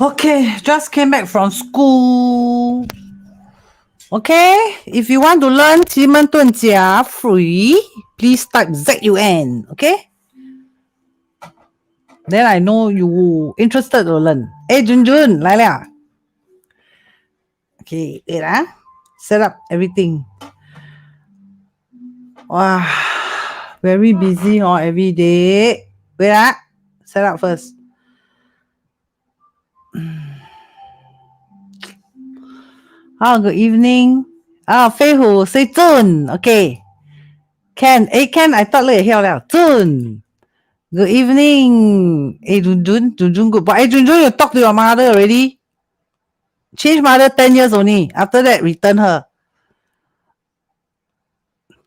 Okay, just came back from school. Okay, if you want to learn 奇门遁甲 free, please type ZUN. Okay, then I know you interested to learn. Hey, Junjun, 来了. Okay, wait set up everything. Wow, very busy every day. Wait set up first. Good evening. Fei Hu, say Zun. Okay. Ken, Ken, I thought like here now. Zun. Good evening. Junjun, good. But Junjun, you talk to your mother already? Change mother 10 years only. After that, return her.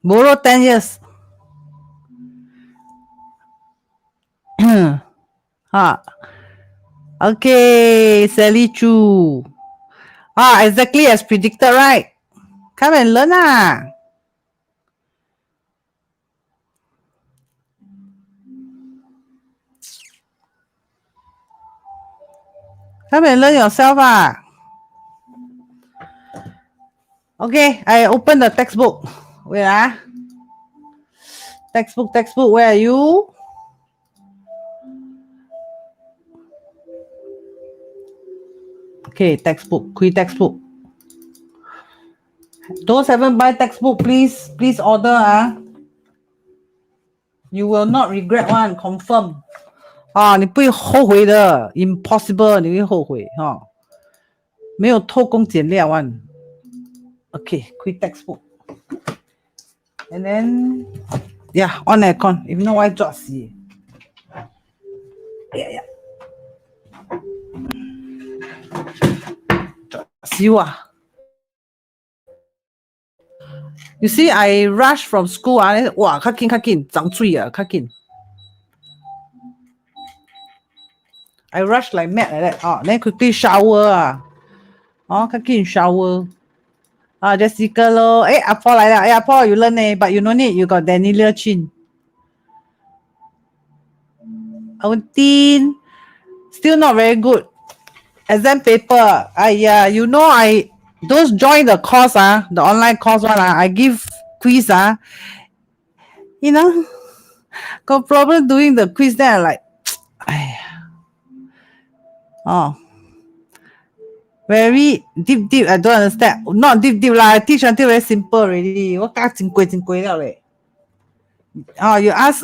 Borrow 10 years. Okay, Sally Chu. Exactly as predicted, right? Come and learn Come and learn yourself Okay, I open the textbook. Wait Textbook, where are you? Okay, textbook, quick textbook. Those haven't buy textbook, please order You will not regret one, confirm. 你不会后悔的 impossible 你会后悔没有偷工减料 one. Okay, quick textbook. And then on aircon. If not, why drop see? Yeah. See You see, I rush from school. Wow, kakin, 长水kakin. I rush like mad like that. Then quickly shower kakin shower. Jessica lo. Apple like that. Apple, you learn but you no need. You got Daniela Chin. Auntie, still not very good. Exam paper. I those join the course the online course one I give quiz got problem doing the quiz then I like very deep I don't understand. Not deep I teach until very simple already. What you ask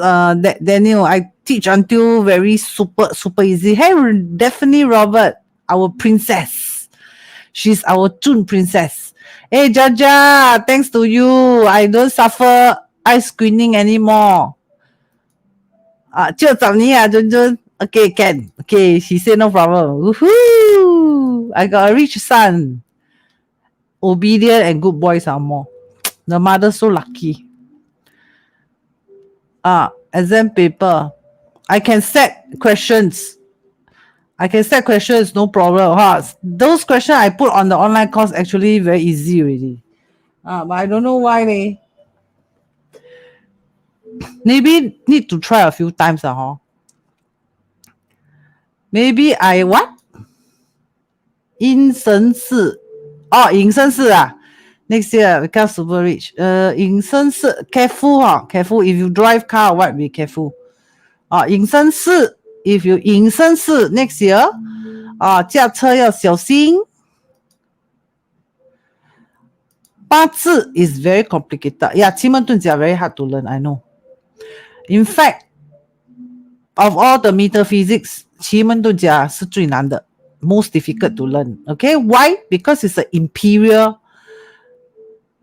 Daniel, I teach until very super easy. Hey, definitely Robert, our princess. She's our June princess. Hey, Jaja, thanks to you, I don't suffer eye screening anymore. Jun. Okay, can. Okay, she said no problem. Woohoo! I got a rich son. Obedient and good boys are more. The mother so lucky. Exam paper. I can set questions. No problem. Those questions I put on the online course actually very easy already. But I don't know why maybe need to try a few times. Maybe I what? 阴生四 隐生四 next year become super rich. 隐生四 careful if you drive car or what, be careful. 隐生四 if you 隐生四 next year 驾车要小心。八字 is very complicated.奇门遁甲 very hard to learn, I know. In fact, of all the metaphysics, 奇门遁甲是最难的。Most difficult to learn. Okay, why? Because it's an imperial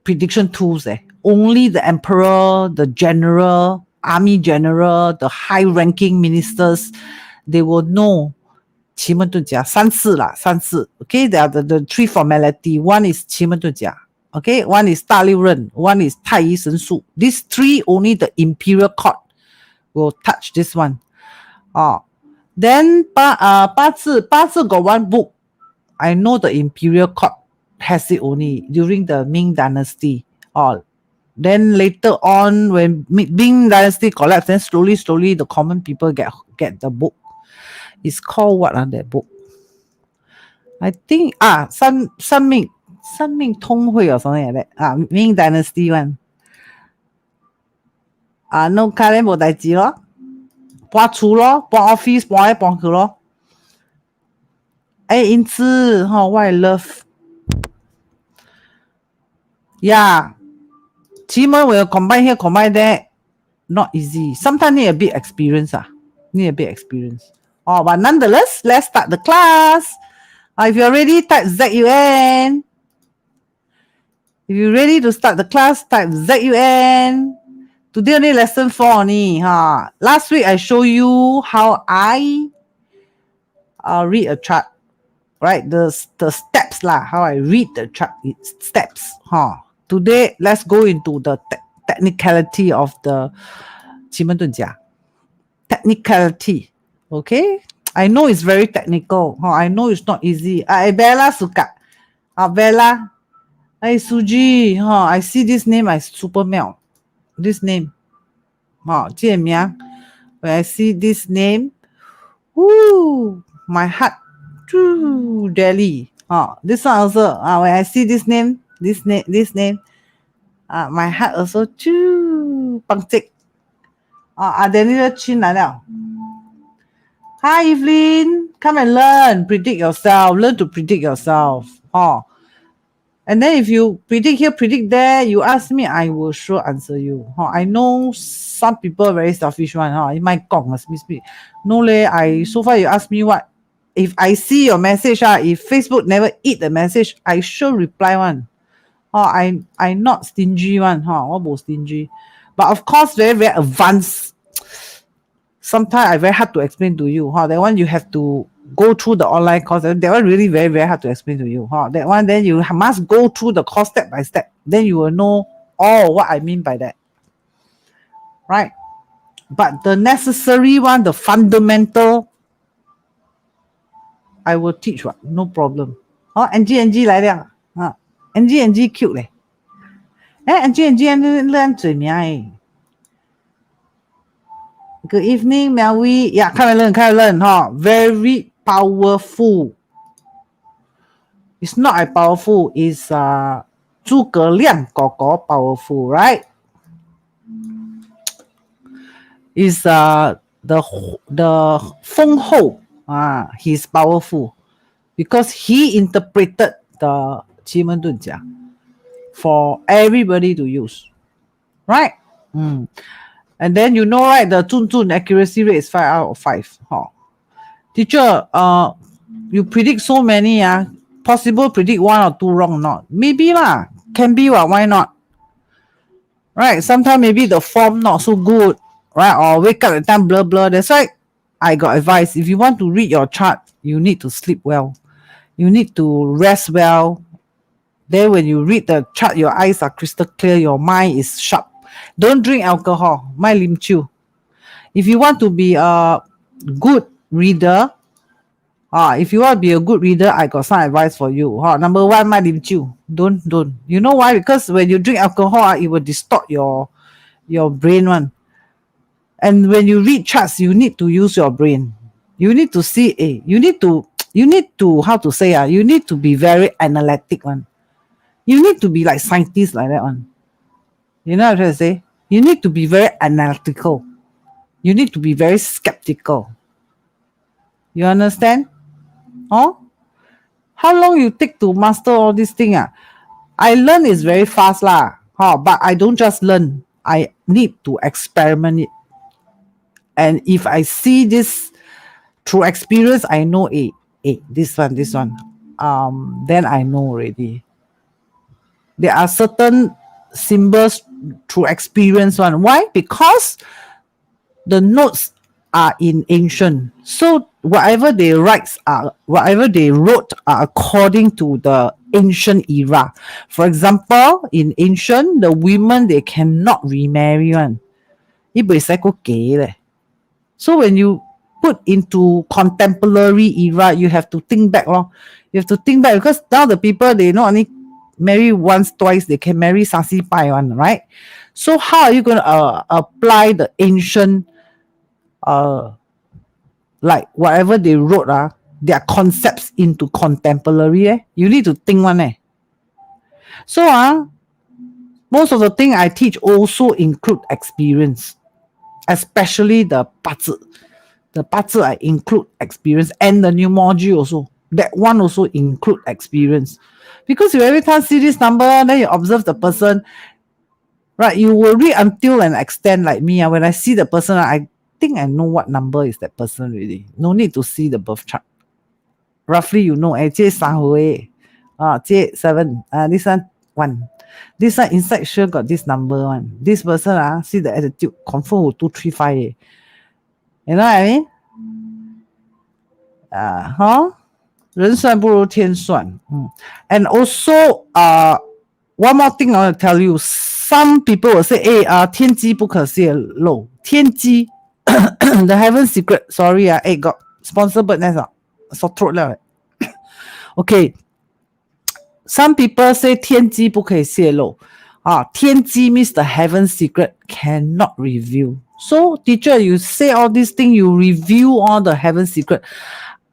prediction tools. Only the emperor, the general, army general, the high-ranking ministers, they will know 奇门遁甲三次啦，三次。Okay, there are the three formality. One is 奇门遁甲。Okay, one is 大六壬 one is 太乙神术。These three only the imperial court will touch this one. Then 八字 got one book. I know the imperial court has it only during the Ming dynasty. Then later on, when Ming dynasty collapsed, then slowly the common people get the book. It's called what on that book? I think 生命通会 or something like that. Ming dynasty one. No 可能冇代志咯，搬厝咯，搬 office 搬来搬去咯。因此我 love. Yeah. 奇门 will combine here, combine there. Not easy. Sometimes need a bit experience. Need a bit experience. But nonetheless, let's start the class. If you're ready, type ZUN. If you're ready to start the class, type ZUN. Today only lesson 4 only. Last week I show you how I read a chart. Right? The steps lah. How I read the chart. Steps. Today, let's go into the technicality of the 奇门遁甲. Technicality. Okay? I know it's very technical. I know it's not easy. Bella suka. Bella. Suji. I see this name as super mel. This name. When I see this name, woo, my heart, Delhi. This one also. When I see this name, this name, my heart also pangcik. Daniel Chin 来了. Hi Evelyn, come and learn. Predict yourself. Learn to predict yourself. And then if you predict here, predict there, you ask me, I will sure answer you. I know some people very selfish one. It might gong speak. No leh, so far you ask me what? If I see your message, if Facebook never eat the message, I sure reply one. I not stingy one. What stingy? But of course, very, very advanced. Sometimes I very hard to explain to you. That one you have to go through the online course. That one really very, very hard to explain to you. That one then you must go through the course step by step. Then you will know what I mean by that. Right? But the necessary one, the fundamental, I will teach one. No problem. Angie 来了。Angie cute 嘞。Angie 靓嘴名诶。Good evening, Melwy. Yeah, come and learn. Very powerful. It's not I powerful. It's 诸葛亮哥哥 powerful, right? Is the 封后 he's powerful because he interpreted the 奇门遁甲 for everybody to use, right? And then you know, right, the 准 accuracy rate is 5 out of 5. Teacher, you predict so many, possible predict 1 or 2 wrong not? Maybe lah, can be, why not? Right, sometimes maybe the form not so good, right? Or wake up at time blur. That's why I got advice. If you want to read your chart, you need to sleep well. You need to rest well. Then when you read the chart, your eyes are crystal clear, your mind is sharp. Don't drink alcohol. My lim chew. If you want to be a good reader, I got some advice for you. Number 1, my lim chew. Don't. You know why? Because when you drink alcohol, it will distort your brain one. And when you read charts, you need to use your brain. You need to see. You need to how to say? You need to be very analytic one. You need to be like scientists like that one. You know what I'm trying to say? You need to be very analytical. You need to be very skeptical. You understand? How long you take to master all these things? I learn is very fast lah. But I don't just learn. I need to experiment it. And if I see this through experience, I know this one. Then I know already. There are certain symbols through experience one. Why? Because the notes are in ancient. So whatever they write whatever they wrote are according to the ancient era. For example, in ancient, the women they cannot remarry one. So when you put into contemporary era, you have to think back. You have to think back because now the people they not only marry once, twice, they can marry sasi pai one, right? So how are you going to apply the ancient like whatever they wrote their concepts into contemporary? You need to think one. So most of the thing I teach also include experience, especially the 八字. The 八字I include experience, and the numerology also. That one also include experience. Because you every time see this number, then you observe the person, right? You will read until an extent like me. When I see the person, I think I know what number is that person really. No need to see the birth chart. Roughly you know, this 3回, this 7, this one 1. This one inside sure got this number one. This person see the attitude, confirm will 2, 3, 5. You know what I mean? 人算不如天算. And also, one more thing I want to tell you. Some people will say, 天机不可泄露. 天机, the heaven secret. Sorry, got sponsored bird nest. So throat了. Okay. Some people say 天机不可以泄露. 天机 means the heaven secret cannot reveal. So teacher, you say all these things, you review all the heaven secret.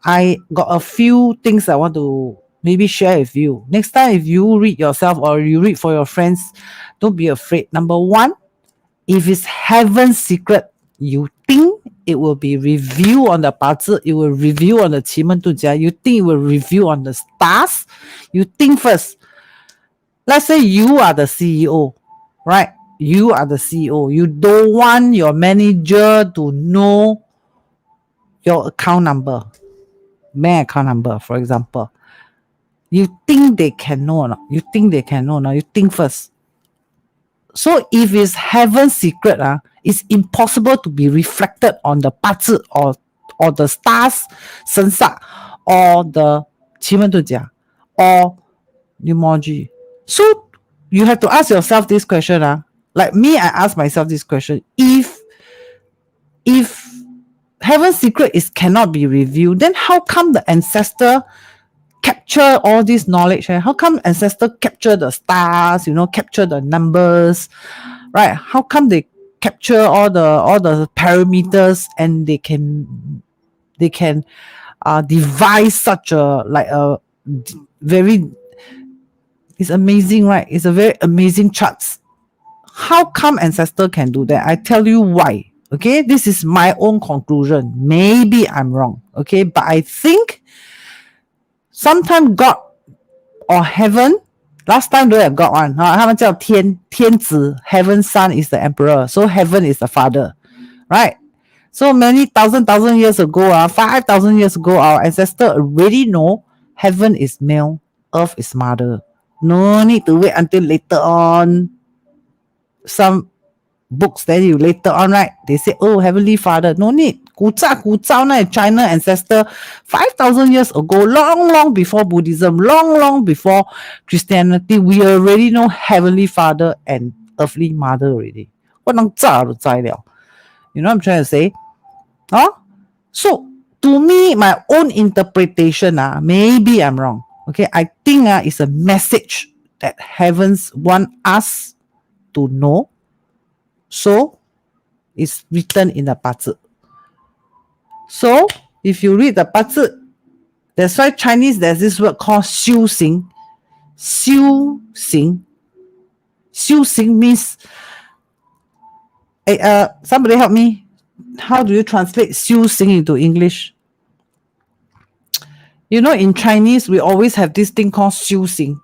I got a few things I want to maybe share with you. Next time, if you read yourself or you read for your friends, don't be afraid. Number one, if it's heaven secret, you think it will be revealed on the 八字, it will reveal on the 奇门遁甲, you think it will reveal on the stars, you think first. Let's say you are the CEO, right? You are the CEO. You don't want your manager to know your account number, bank account number, for example. You think they can know or not? You think they can know or not? You think first. So if it's heaven secret, it's impossible to be reflected on the 八字 or the stars 身上 or the 奇门遁甲 or numerology. So you have to ask yourself this question. Like me, I ask myself this question. If heaven secret cannot be revealed, then how come the ancestor capture all this knowledge? How come ancestor capture the stars, capture the numbers, right? How come they capture all the parameters and they can devise such a very, it's amazing, right? It's a very amazing charts. How come ancestor can do that? I tell you why. Okay, this is my own conclusion. Maybe I'm wrong. Okay, but I think sometimes God or heaven, last time they have God one. 他们叫天子, heaven son is the emperor. So heaven is the father, right? So many thousand years ago, 5,000 years ago, our ancestor already know heaven is male, earth is mother. No need to wait until later on. Some books that you later on, right? They say, oh, Heavenly Father. No need. 古早 China ancestor 5,000 years ago, long before Buddhism, long before Christianity, we already know Heavenly Father and Earthly Mother already. 我能早就知了. You know what I'm trying to say? So, to me, my own interpretation, maybe I'm wrong. Okay, I think it's a message that heavens want us to know. So, it's written in the 八字. So, if you read the 八字, that's why Chinese, there's this word called 修行. 修行. 修行 means, somebody help me. How do you translate 修行 into English? You know, in Chinese, we always have this thing called 修行.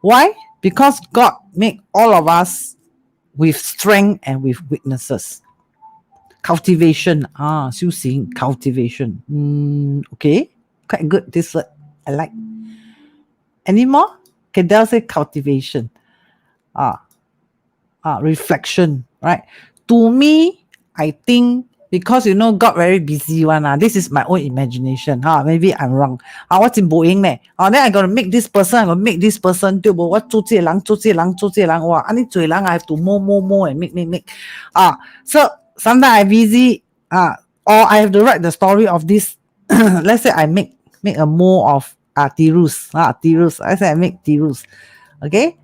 Why? Because God made all of us with strength and with weaknesses. Cultivation. 修行, cultivation. Okay. Quite good, this word. I like. Any more? Cadell say cultivation. Reflection. Right? To me, I think Because you know God very busy one. This is my own imagination. Maybe I'm wrong. What's in Boeing ne? Then I gotta make this person, I gotta make this person. What I have to more and make. So sometimes I busy. Or I have to write the story of this. Let's say I make a more of Tirus. Tirus. Let's say I make Tirus. Okay?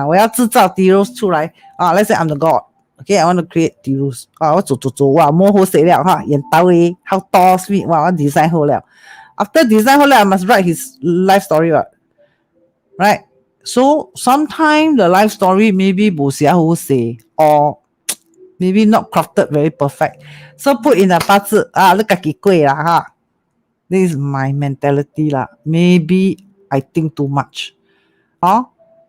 我要制造 Tirus 出来。Let's say I'm the God. Okay, I want to create Tirus. 我做哇，摸好死了演到诶 how tall sweet 哇，我 design 好了。After design 好了 I must write his life story right? So sometimes the life story maybe 冇寫好寫 or maybe not crafted very perfect. So put in a 八字你自己貴啦This is my mentality lah. Maybe I think too much.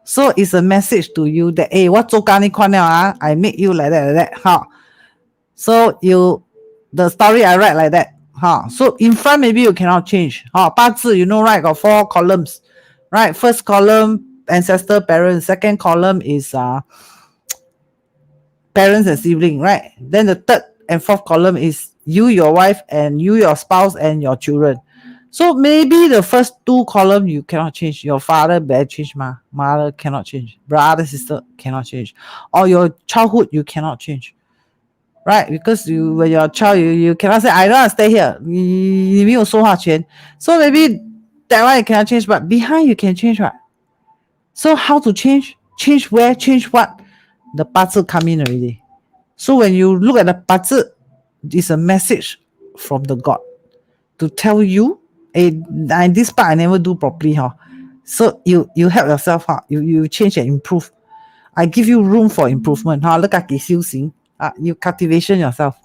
So it's a message to you that what 做工你看了I make you like that So the story I write like that So in front maybe you cannot change 八字 you know right got 4 columns right. First column ancestor parents, second column is parents and sibling, right? Then the third and fourth column is you, your wife, and you, your spouse, and your children. So maybe the first 2 columns you cannot change. Your father better change, mother cannot change, brother, sister cannot change, or your childhood you cannot change, right? Because when you're a child, you cannot say I don't want to stay here. 你没有说话权. So maybe that one you cannot change, but behind you can change, right? So how to change? Change where? Change what? The 八字 come in already. So when you look at the 八字, it's a message from the God to tell you, this part I never do properly. So you help yourself. You change and improve. I give you room for improvement. Look at you cultivation yourself.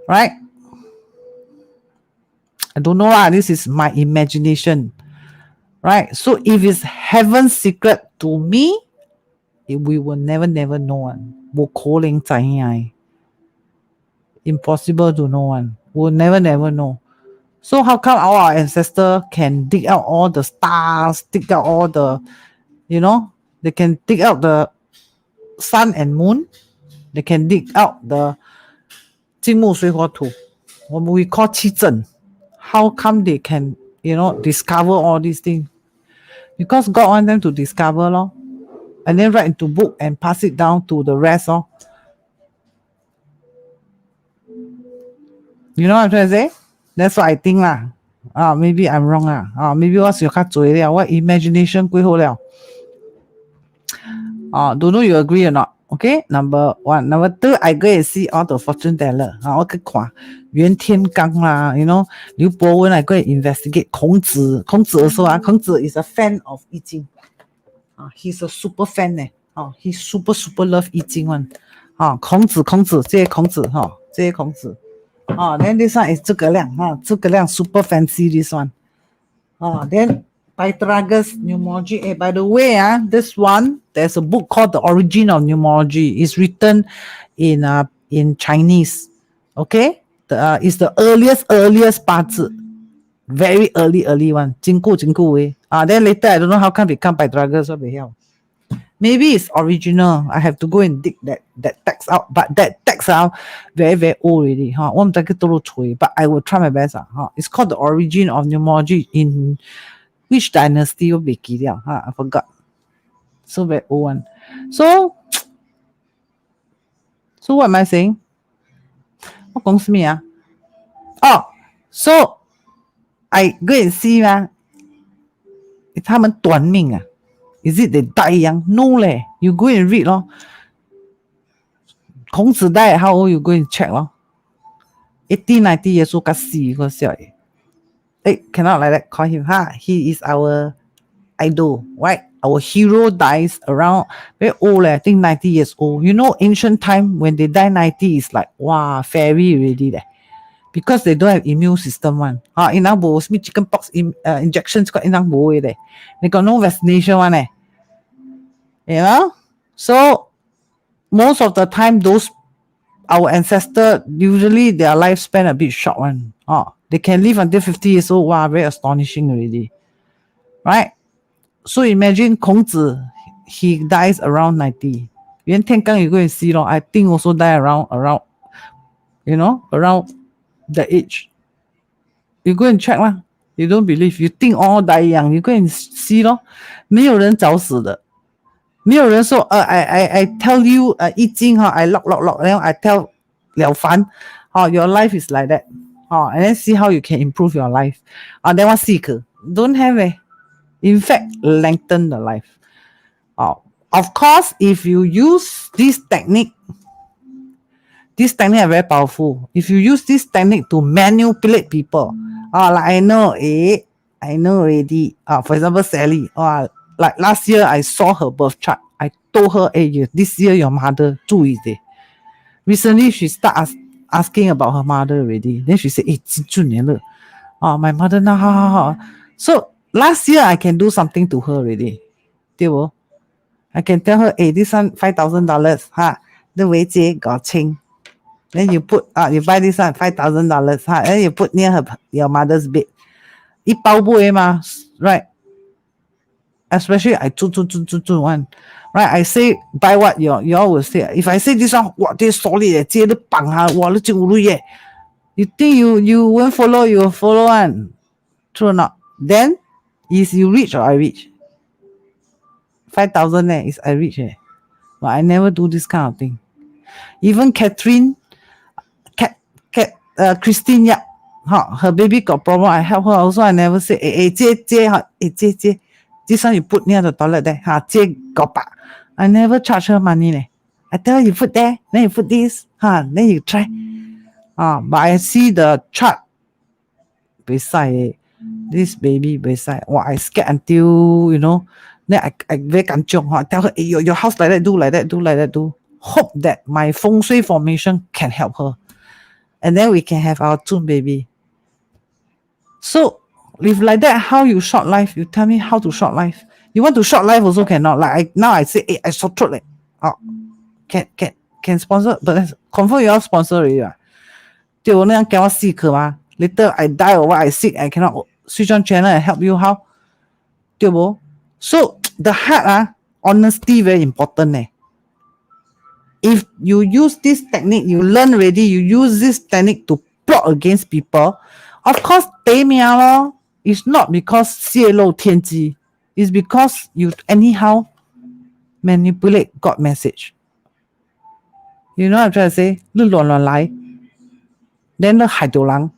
Right? I don't know. This is my imagination. Right? So if it's heaven's secret to me, we will never know one. Impossible to know one. We'll never know. So how come our ancestor can dig out all the stars, dig out all the, they can dig out the sun and moon, they can dig out the 金木水火土, what we call 七阵. How come they can, discover all these things? Because God wants them to discover, and then write into book and pass it down to the rest. You know what I'm trying to say? That's what I think lah. Maybe I'm wrong lah. Maybe what's your what imagination 过后了. Don't know you agree or not. Okay, number 1. Number 2, I go and see all the fortune teller. 我去看袁天罡啦, Liu Bo Wen, I go and investigate 孔子 also. 孔子 is a fan of 易经. He's a super fan. He super love 易经 one. 孔子这些孔子. Then this one is 诸葛亮. 诸葛亮 super fancy this one. Then Pythagoras numerology. By the way, this one, there's a book called The Origin of Numerology. It's written in Chinese. Okay? It's the earliest 八字. Very early one. 经过way. Then later, I don't know how come become Pythagoras. What the hell? Maybe it's original. I have to go and dig that text out. But that text out very old already. But I will try my best. It's called The Origin of Numerology in which dynasty? I forgot. So very old one. So what am I saying? What comes me? So I go and see 他们短命 Is it they die young? No leh. You go and read 孔子 die at how old? You go and check 80, 90 years old 死 cannot like that call him. He is our idol, right? Our hero dies around very old, I think 90 years old. Ancient time when they die 90 is like wow, fairy already because they don't have immune system one. Inang bo chicken pox injections got inang bo they got no vaccination one So most of the time our ancestors usually their lifespan a bit short one. They can live until 50 years old. Wow, very astonishing already. Right? So imagine 孔子, he dies around 90. Yuan Tiangang, you go and see, I think also die around, around the age. You go and check lah. You don't believe, you think all die young, you go and see 咯，没有人早死的，没有人说I tell you 易经I lock， 然后 I tell 了凡your life is like that and then see how you can improve your life then what seek don't have in fact lengthen the life of course if you use this technique are very powerful. If you use this technique to manipulate people, like I know already. For example, Sally. Like last year, I saw her birth chart. I told her, hey, this year your mother 注意的. Recently, she start asking about her mother already. Then she said, hey, 准年了. My mother now, how. So last year, I can do something to her already. 对不? I can tell her, hey, this one $5,000. The way got ching. Then you put you buy this one $5,000 then you put near your mother's bed. 一包不会吗 right? Especially I 准 one. Right? I say buy what you all will say. If I say this one, what this solid 接的绑哇你真有钱耶 You think you won't follow, you will follow one. True or not? Then is you rich or I rich? 5,000 is I rich but I never do this kind of thing. Even Christine Yap, her baby got problem. I help her also. I never say, this one you put near the toilet there. I never charge her money. I tell her you put there, then you put this, then you try. But I see the chart beside this baby beside. I scared until then I very kanchiong. I tell her, hey, your house like that, do like that, do like that, do. Hope that my feng shui formation can help her. And then we can have our Zun baby. So, if like that, how you short life? You tell me how to short life. You want to short life also cannot. Like now I say, hey, I short throat. Can sponsor, but confirm you all sponsor already. Later I die or what, I sick, I cannot switch on channel and help you how? So, the heart, honesty very important. If you use this technique, you learn already, you use this technique to plot against people, of course, it's not because 泄露天机, it's because you anyhow manipulate God message. You know what I'm trying to say? 你乱来 then 你害到人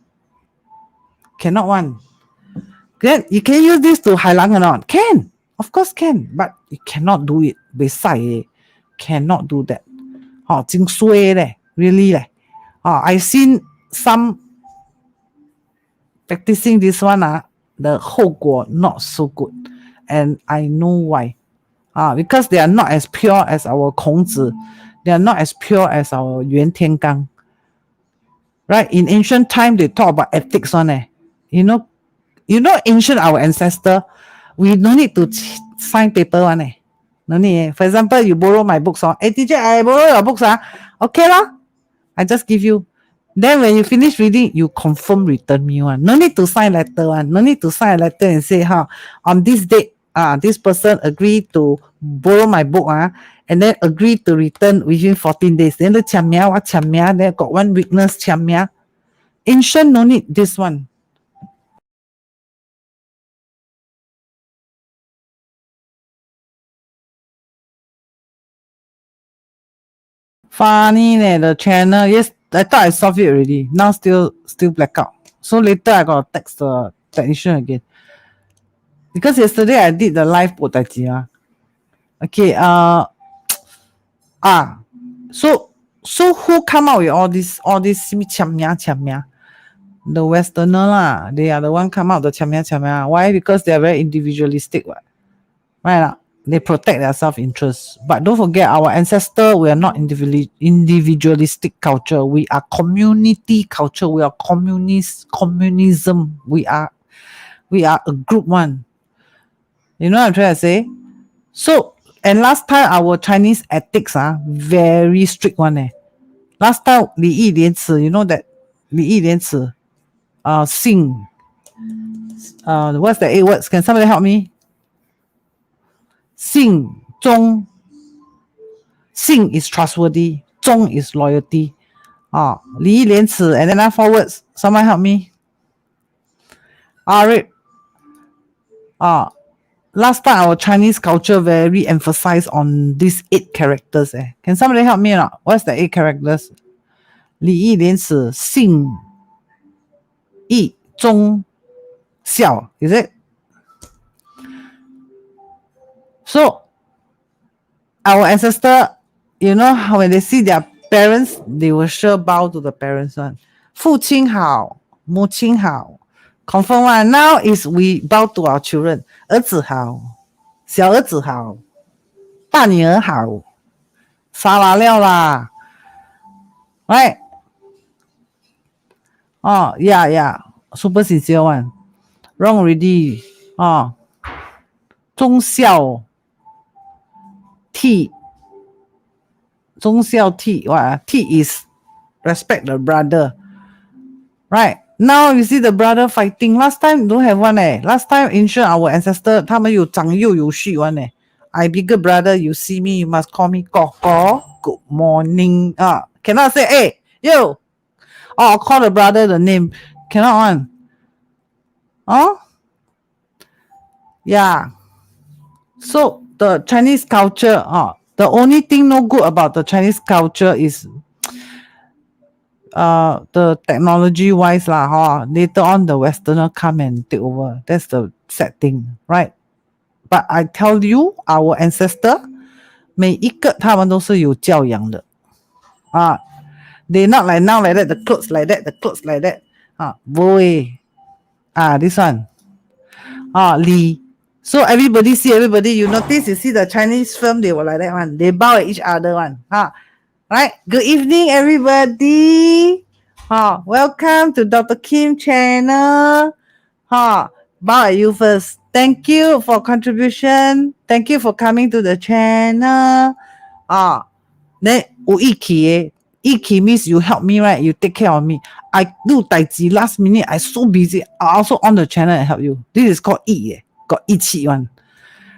cannot one. Then you can use this to 害人 or not? Can, of course can, but you cannot do it. Beside, cannot do that. 真衰咧 really 咧 I seen some practicing this one the 后果 not so good and I know why because they are not as pure as our 孔子 they are not as pure as our Yuan Tiangang. Right? In ancient time they talk about ethics one you know ancient our ancestor we no need to sign paper one no need. For example, you borrow my books hey teacher, I borrow your books okay lah, I just give you. Then when you finish reading, you confirm return me one. No need to sign letter one. No need to sign a letter and say on this date this person agreed to borrow my book and then agreed to return within 14 days. Then the 签名我签名 then got one witness 签名. Ancient no need this one. Funny the channel. Yes, I thought I solved it already. Now still blackout. So later I gotta text the technician again. Because yesterday I did the live potaji. Okay, so who come out with all this chamia? The Westerner lah. They are the one come out the chamia. Why? Because they are very individualistic. Right? They protect their self-interest. But don't forget, our ancestor, we are not individualistic culture. We are community culture. We are communism. We are a group one. You know what I'm trying to say? So, and last time our Chinese ethics very strict one. Last time, 礼义廉耻, you know that 礼义廉耻, sing. What's the 8 words? Can somebody help me? 信忠信 is trustworthy, 忠 is loyalty. 礼义廉耻 and then forwards. Someone help me. Alright. Last time our Chinese culture very emphasized on these 8 characters. Can somebody help me or not? What's the 8 characters? 礼义廉耻信义忠孝. Is it? So our ancestor, you know, when they see their parents, they will sure bow to the parents one. 父亲好，母亲好。Confirm one. Now is we bow to our children. 儿子好，小儿子好，大女儿好，沙拉料啦。Right? Yeah. Super sincere one. Wrong already. 忠孝悌。忠孝悌. What? 悌 is respect the brother. Right? Now you see the brother fighting. Last time don't have one. Last time ancient our ancestor 他们有长幼有序 one. I bigger brother, you see me, you must call me Koko. Good morning. Cannot say, hey, yo. Call the brother the name. Cannot one. Yeah. So the Chinese culture, the only thing no good about the Chinese culture is the technology wise lah, later on the Westerner come and take over. That's the sad thing, right? But I tell you, our ancestor 每一个他们都是有教养的。They not like now like that, the clothes like that, the clothes like that. Boy. This one. Li. So everybody see everybody, you notice, you see the Chinese film, they were like that one. They bow at each other one. Right? Good evening, everybody. Welcome to Dr. Kim channel. Bow at you first. Thank you for contribution. Thank you for coming to the channel. Then, 有义气 义气 means you help me, right? You take care of me. I do 代志 last minute. I so busy. I also on the channel and help you. This is called 义 got 义气 one.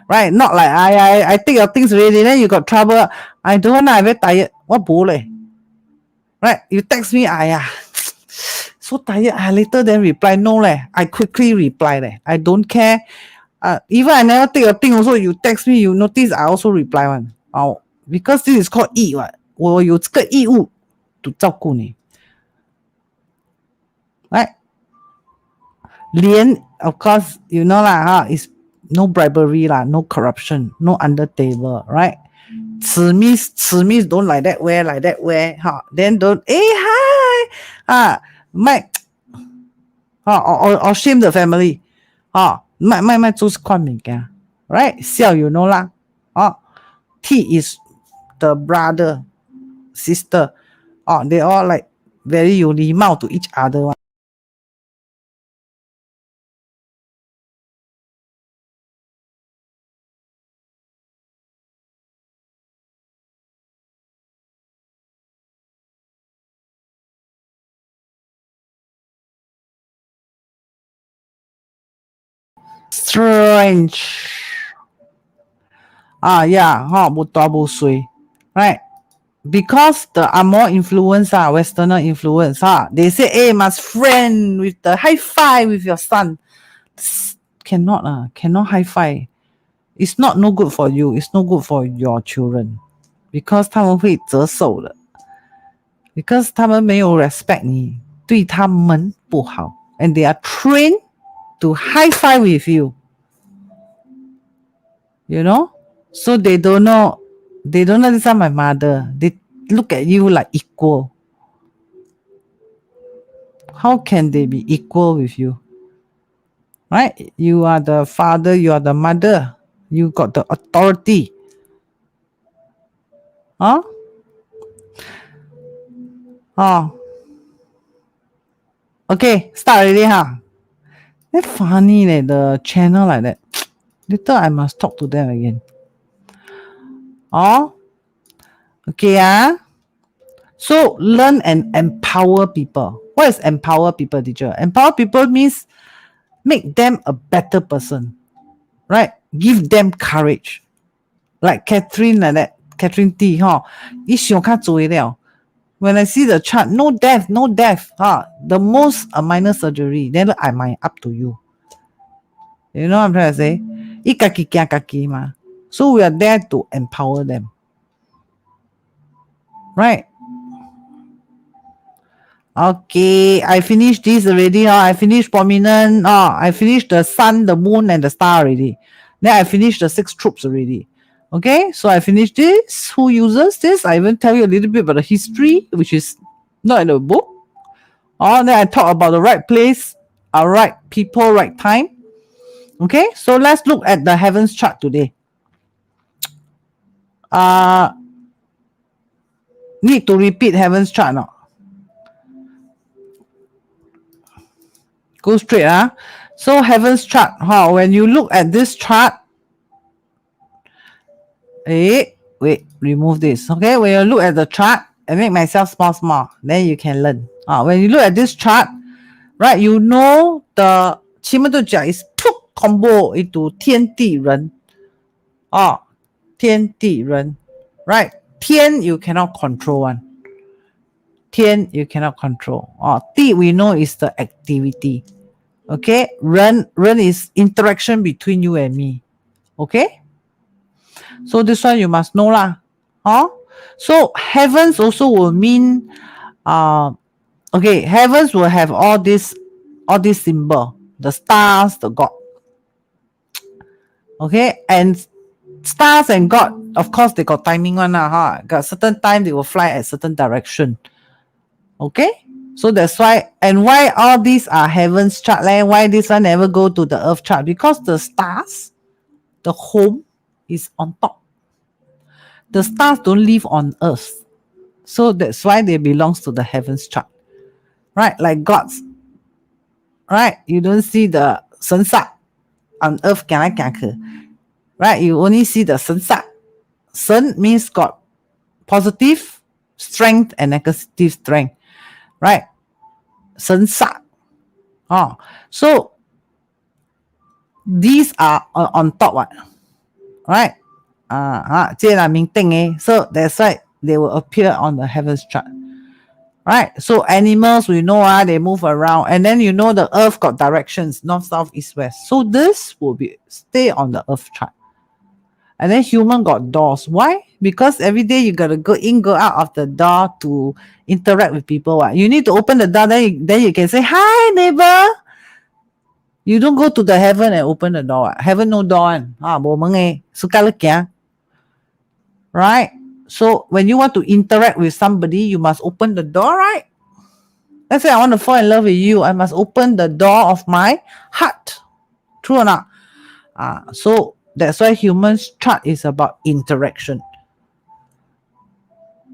Right? Not like I take your things already, then you got trouble. I don't want, I very tired. What bull Right? You text me, so tired. Later then reply. No I quickly reply I don't care. Even I never take a thing also, you text me, you notice I also reply one. Because this is called 义 what. 我有这个义务 to 照顾你。Right? 廉 of course, you know lah, is no bribery lah, no corruption, no under table, right? 此 means don't like that way, then don't, hi, or shame the family, ไม่做ความ物件 right? 孝 you know lah, T is the brother, sister, they all like very 有礼貌 to each other one. Strange. Yeah, 不大不衰 right? Because the more influence, Westerner influence, they say, hey, must friend with the high five with your son. Cannot high five. It's not no good for you. It's no good for your children. Because 他们会折寿的。Because 他们没有 respect 你，对他们不好。And they are trained to high five with you. You know? So they don't know this is my mother. They look at you like equal. How can they be equal with you? Right? You are the father, you are the mother. You got the authority. Okay, start already, That's funny, the channel like that. Later I must talk to them again. Okay, So learn and empower people. What is empower people, teacher? Empower people means make them a better person, right? Give them courage. Like Catherine like that. Catherine T 一想较多了。When I see the chart, no death, the most a minor surgery. Then I mind up to you. You know what I'm trying to say? 一家己惊家己嘛。So we are there to empower them. Right? Okay, I finished this already. I finished prominent. I finished the sun, the moon, and the star already. Then I finished the 6 troops already. Okay, so I finished this. Who uses this? I even tell you a little bit about the history, which is not in the book. Then I talk about the right place, right people, right time. Okay, so let's look at the heavens chart today. Need to repeat heavens chart now. Go straight. So heavens chart. When you look at this chart, wait, remove this. Okay, when you look at the chart, I make myself small, then you can learn. When you look at this chart, right, you know the 奇门遁甲 is combo into 天地人. 天地人, right? 天 you cannot control one. 天 you cannot control. 地 we know is the activity. Okay, 人 is interaction between you and me. Okay, so this one you must know lah. So heavens also will mean okay, heavens will have all this symbol, the stars, the god. Okay, and stars and god, of course they got timing one got certain time they will fly at certain direction. Okay, so that's why, and why all these are heavens chart, why this one never go to the earth chart? Because the stars, the home is on top. The stars don't live on earth, so that's why they belongs to the heavens chart, right? Like gods, right? You don't see the 神煞 on earth, right? You only see the 神煞. 神 means God, positive strength and negative strength, right? 神煞. So these are on top, right? So that's why they will appear on the heavens chart, right? So animals, we know they move around, and then you know the earth got directions, north, south, east, west. So this will be stay on the earth chart. And then human got doors. Why? Because every day you gotta go in, go out of the door to interact with people. You need to open the door, then you can say, hi neighbor. You don't go to the heaven and open the door. Heaven no door. Right? So when you want to interact with somebody, you must open the door, right? Let's say I want to fall in love with you. I must open the door of my heart. True or not? So that's why humans chart is about interaction.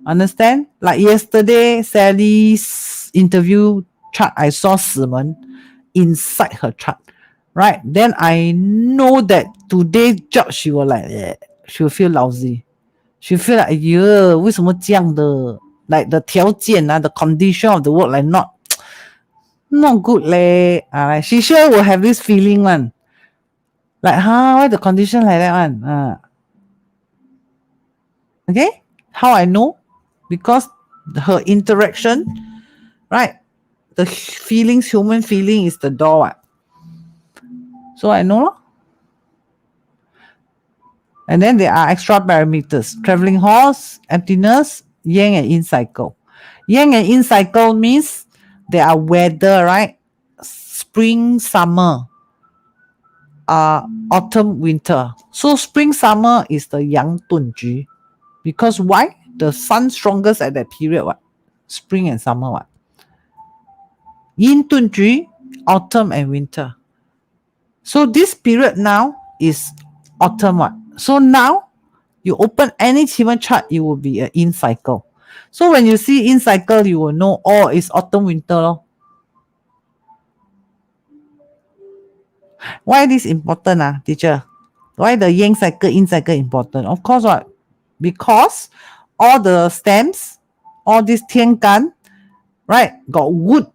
Understand? Like yesterday, Sally's interview chart, I saw 死门 inside her chart. Right? Then I know that today's job she will she will feel lousy. She feel like, 为什么这样的? Like the 条件, the condition of the work, like not good leh. She sure will have this feeling one. Like, why the condition like that one? Okay? How I know? Because her interaction, right? The feelings, human feeling is the door. So I know. And then there are extra parameters. Traveling horse, emptiness, yang and yin cycle. Yang and yin cycle means there are weather, right? Spring, summer, autumn, winter. So spring, summer is the yang dunju. Because why? The sun strongest at that period. Spring and summer. Yin dunju, autumn and winter. So this period now is autumn. So now you open any Qimeng chart, it will be an yin cycle. So when you see yin cycle, you will know, it's autumn, winter. Why this important, teacher? Why the yang cycle, yin cycle important? Of course, what? Because all the stems, all this 天干, right, got wood,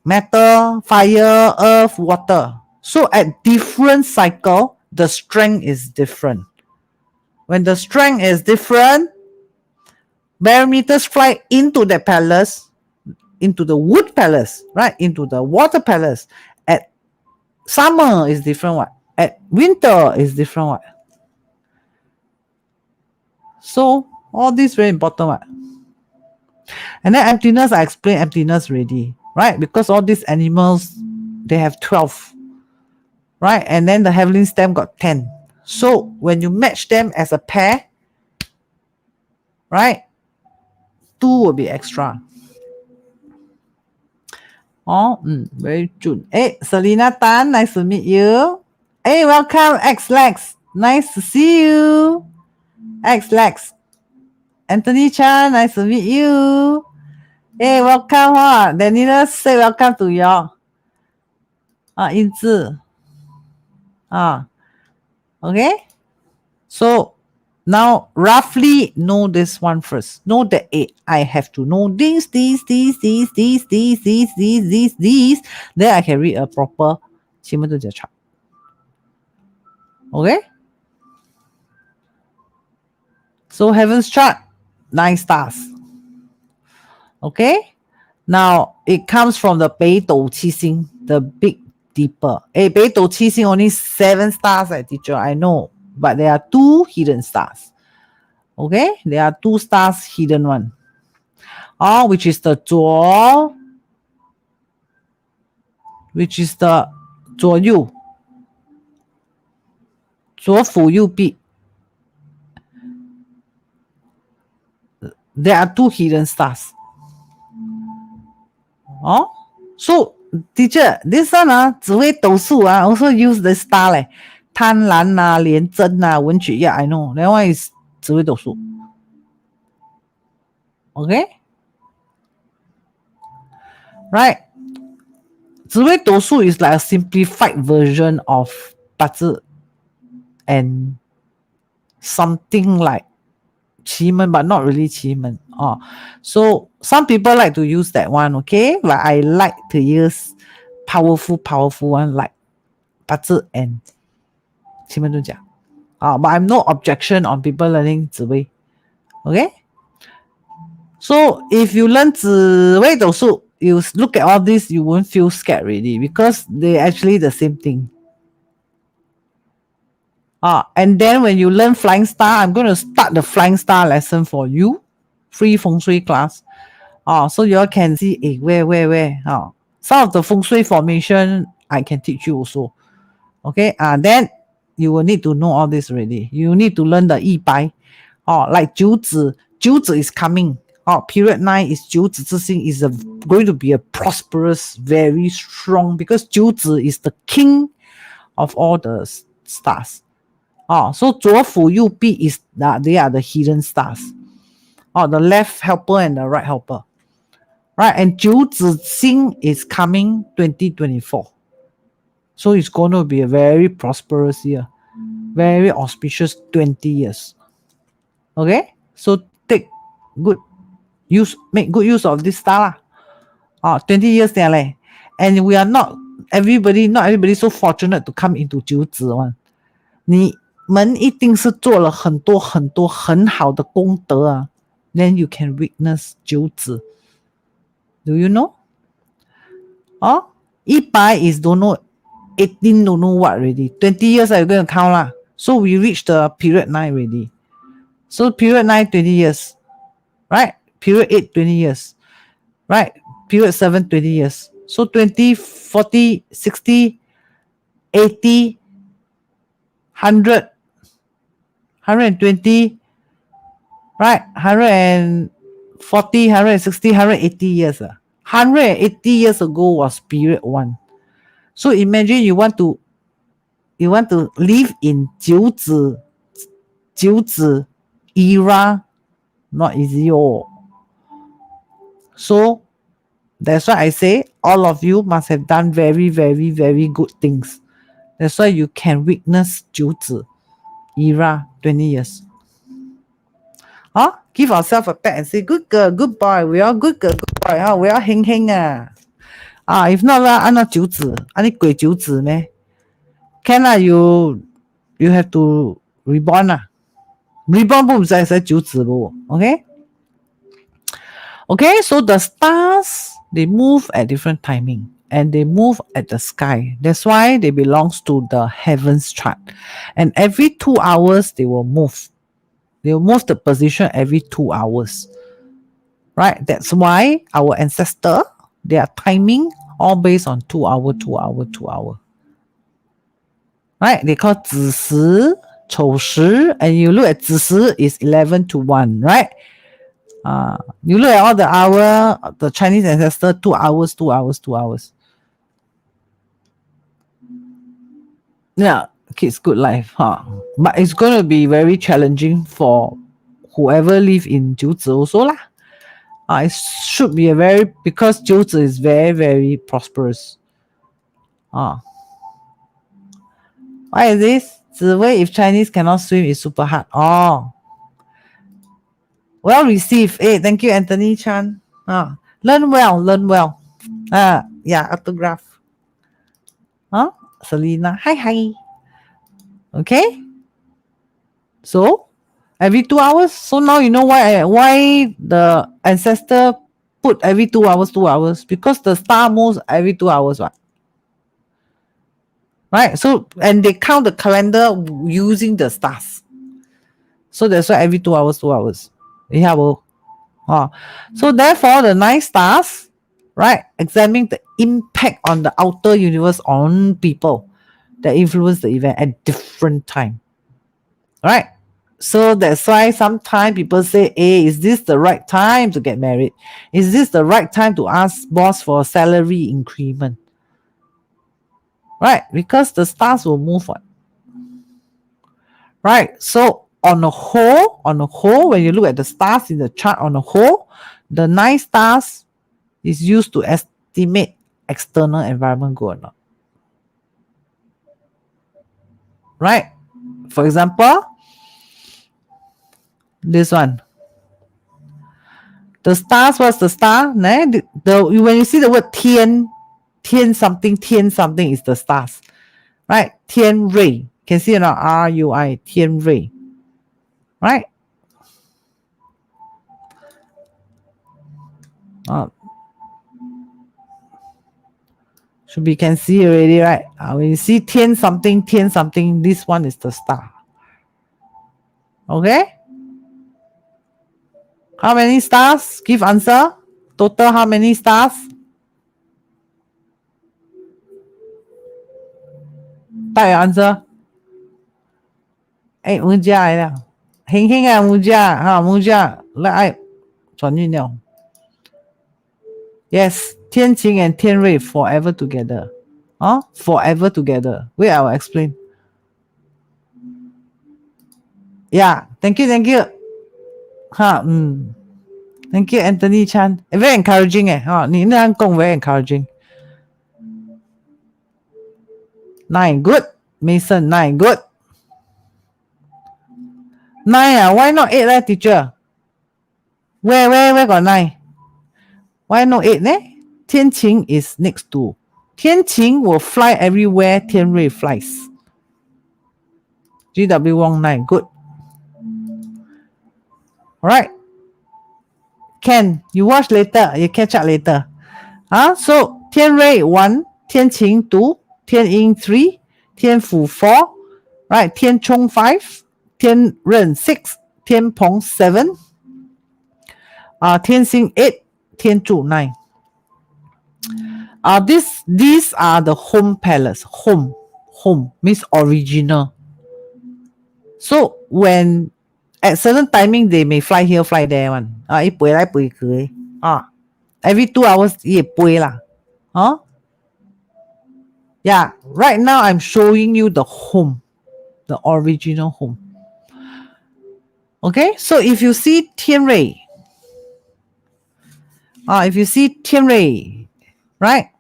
metal, fire, earth, water. So at different cycle, the strength is different. When the strength is different, barometers fly into the palace, into the wood palace, right? Into the water palace. At summer is different what? At winter is different what? So all this very important what? And then emptiness, I explained emptiness already, right? Because all these animals, they have 12, right? And then the heavenly stem got 10. So when you match them as a pair, right? 2 will be extra. Oh, very good. Hey, Selena Tan, nice to meet you. Hey, welcome, X-Lex. Nice to see you. X-Lex. Anthony Chan, nice to meet you. Hey, welcome. Daniela say welcome to y'all. Yinzi. Okay. So now roughly know this one first. Know that I have to know these. Then I can read a proper 奇门遁甲 chart. Okay. So heaven's chart, 9 stars. Okay. Now it comes from the 北斗七星, the big deeper. 北斗七星 only 7 stars, teacher. I know, but there are 2 hidden stars. Okay, there are 2 stars hidden one. Which is the 左, which is the 左右, 左辅右弼. There are 2 hidden stars. So teacher, this one 紫微斗数 also use the star 嘞，贪婪廉贞文曲 yeah I know that one is 紫微斗数。Okay, right. 紫微斗数 is like a simplified version of 八字 and something like 奇门 but not really 奇门. So some people like to use that one, okay? But I like to use powerful one like 八字 and 奇门遁甲. But I'm no objection on people learning 紫微. Okay? So if you learn 紫微斗数, you look at all this, you won't feel scared really because they're actually the same thing. And then when you learn flying star, I'm going to start the flying star lesson for you. Free feng shui class. So you all can see where. Some of the feng shui formation I can teach you also. Okay. Then you will need to know all this already. You need to learn the 一白. Like 九子is coming. Period 9 is 九子之星 is going to be a prosperous, very strong because 九子 is the king of all the stars. So 左辅右弼 is they are the hidden stars. The left helper and the right helper. Right, and 九子星 is coming 2024. So it's going to be a very prosperous year. Very auspicious 20 years. Okay? So make good use of this star. 20 years there. And we are not everybody so fortunate to come into 九子 one. 你们一定是做了很多很好的功德then you can witness 九子. Do you know? 一百 is don't know, 18 don't know what already. 20 years are you going to count lah. So we reached the period 9 already. So period 9, 20 years. Right? Period 8, 20 years. Right? Period 7, 20 years. So 20, 40, 60, 80, 100, 120, right? 140, 160, 180 years. 180 years ago was period 1. So imagine you want to live in 九子 era, not easy. So that's why I say all of you must have done very, very, very good things. That's why you can witness 九子 era 20 years. Give ourselves a pat and say, good girl, good boy. We all good girl, good boy. We all heng. If not, I'm not 九子. I'm not 鬼九子 meh? Can you have to reborn. Reborn 不在九子不 ，OK？ Okay, so the stars, they move at different timing and they move at the sky. That's why they belongs to the heavens chart. And every 2 hours, they will move. They will move the position every 2 hours. Right? That's why our ancestor, their timing all based on 2 hour, 2 hour, 2 hour. Right? They call 子时, 丑时, and you look at 子时 is 11 to 1, right? You look at all the hour, the Chinese ancestor, 2 hours, 2 hours, 2 hours. Yeah, kids good life, huh? But it's going to be very challenging for whoever live in 九子 also lah. It should be because 九子 is very, very prosperous. Why is this? 紫薇 if Chinese cannot swim is super hard. Well received. Hey, thank you, Anthony Chan. Learn well, learn well. Yeah, autograph. Selena, hi. Okay. So, every 2 hours. So now you know why the ancestor put every 2 hours, because the star moves every 2 hours, right? Right. So, and they count the calendar using the stars. So that's why every 2 hours. Yeah, well. So therefore, the 9 stars, right, examining the impact on the outer universe on people that influence the event at different time. Right? So that's why sometimes people say, hey, is this the right time to get married? Is this the right time to ask boss for a salary increment? Right? Because the stars will move on. Right? So on the whole, when you look at the stars in the chart on the whole, the 9 stars is used to estimate external environment good or not. Right? For example, this one. The stars, what's the star? When you see the word 天 something is the stars. Right? 天瑞. Can see it now? R-U-I, 天瑞. Right? Should be can see already, right? When you see 天 something, this one is the star. Okay? How many stars? Give answer. Total how many stars? 带 answer. 木家来了，兴兴啊，木家来转运了。Yes, 天晴 and 天瑞 forever together. Forever together. Wait, I will explain. Yeah, thank you. Thank you, Anthony Chan. Very encouraging 你那样讲 very encouraging. 9, good. Mason, 9, good. 9 why not 8 teacher? Where got 9? Why not 8 天晴 is next to. 天晴 will fly everywhere 天瑞 flies. GW Wong 9, good. Alright. Ken, you watch later. You catch up later. So 天瑞 1, 天晴 2, 天阴 3, 天府 4, right? 天冲 5, 天任 6, 天蓬 7, 天星 8, 天柱 9. These are the home palace. Home means original. So when at certain timing they may fly here, fly there one. Every 2 hours 也飞啦. Yeah, right now I'm showing you the home, the original home. Okay, so if you see 天瑞, right?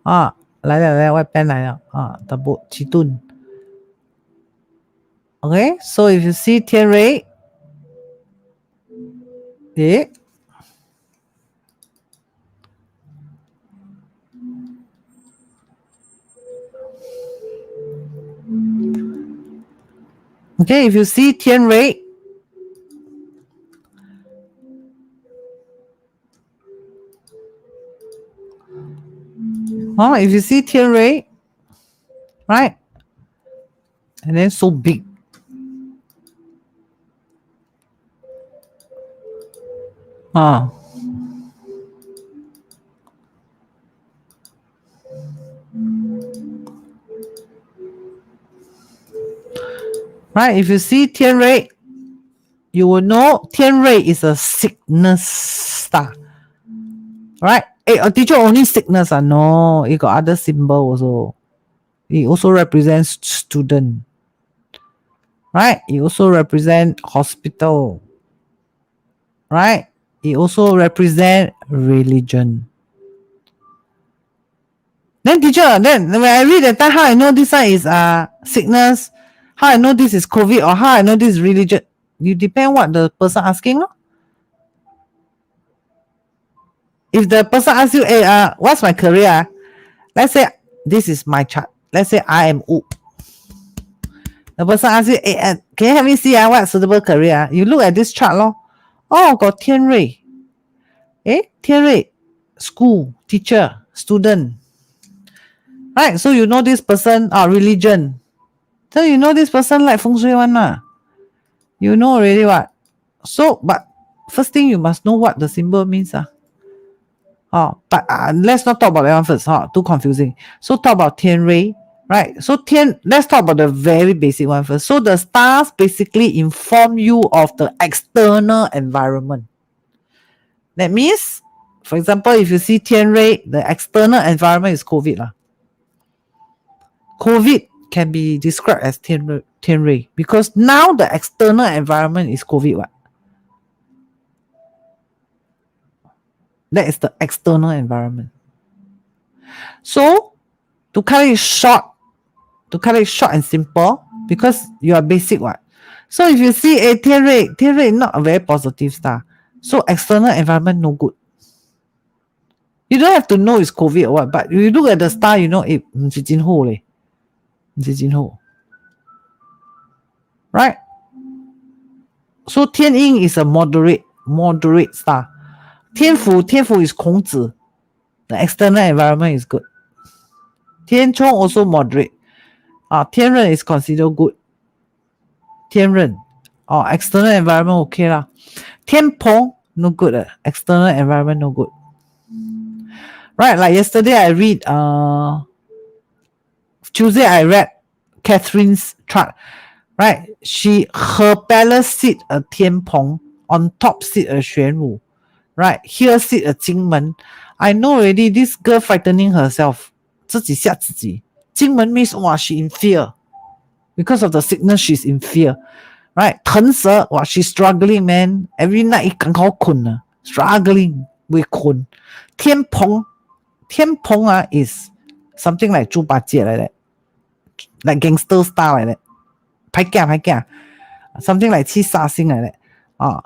À, 来了 white pen 来了 double 七吨 Okay, so if you see 天瑞 Okay, if you see 天瑞, if you see 天瑞, right? And then so big. Right, if you see 天瑞, you will know 天瑞 is a sickness star. Right? Teacher only sickness. No, it got other symbol also. It also represents student. Right? It also represent hospital. Right? It also represent religion. Then teacher, then when I read that time, how I know this one is sickness, how I know this is COVID, or how I know this is religion, you depend what the person asking. If the person asks you, hey, what's my career? Let's say this is my chart. Let's say I am U. The person asks you, hey, can you help me see what suitable career? You look at this chart, got 天瑞. 天瑞, school, teacher, student. Right, so you know this person, religion. So you know this person like feng shui one. You know already what? So, but first thing you must know what the symbol means. But let's not talk about that one first. Too confusing. So talk about 天瑞, right? So let's talk about the very basic one first. So the stars basically inform you of the external environment. That means, for example, if you see 天瑞, the external environment is COVID. COVID can be described as 天瑞 because now the external environment is COVID. That is the external environment. So to cut it short and simple, because you are basic what. So if you see a 天瑞not a very positive star. So external environment no good. You don't have to know it's COVID or what, but you look at the star, you know it. Right? So 天阴 is a moderate star. 天府 is 孔子. The external environment is good. 天冲 also moderate. 天任 is considered good. 天任 external environment okay lah. 天蓬 no good. External environment no good. Right, like yesterday I read Tuesday I read Catherine's chart. Right, her palace sit a 天蓬, on top sit a 玄武. Right, here sit a 金门. I know already this girl frightening herself. 自己吓自己. 金门 means she in fear. Because of the sickness, she's in fear. Right, 腾蛇, she's struggling, man. Every night 刚好困 struggling with 困. 天蓬 is something like 猪八戒 like that. Like gangster style like that. 拍架 something like 七煞星 like that.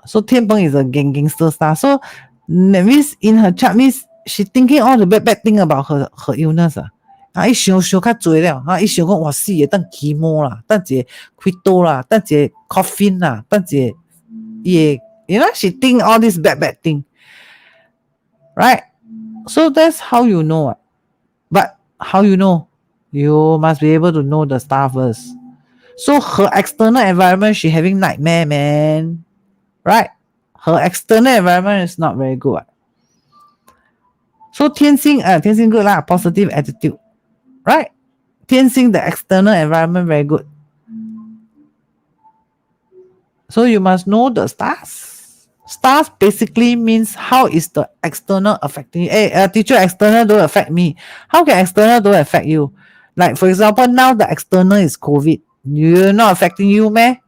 So 天蓬 is a gangster star. So that means in her chart means she thinking all the bad thing about her illness. 一想较多了，一想讲死的等 chemo 啦，等一个开刀啦，等一个 coffin 啦，等一个you know she think all this bad thing. Right? So that's how you know. But how you know? You must be able to know the star first. So her external environment, she having nightmare, man. Right? Her external environment is not very good. So 天星 good lah, positive attitude. Right? 天星 the external environment very good. So you must know the stars. Stars basically means how is the external affecting you. Hey, teacher, external don't affect me. How can external don't affect you? Like for example, now the external is COVID. You're not affecting you, man.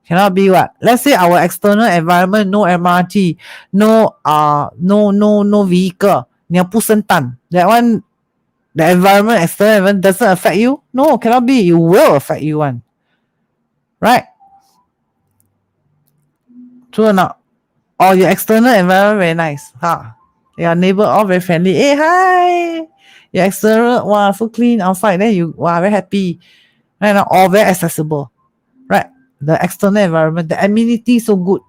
Cannot be what? Let's say our external environment, no MRT, no vehicle. 你要不生蛋 that one, the environment, external environment doesn't affect you? No, cannot be. It will affect you one. Right? True or not? Or your external environment very nice. Your neighbor all very friendly. Hey, hi! Your external, so clean outside. Then you, very happy. Right? All very accessible. Right? The external environment, the amenity so good.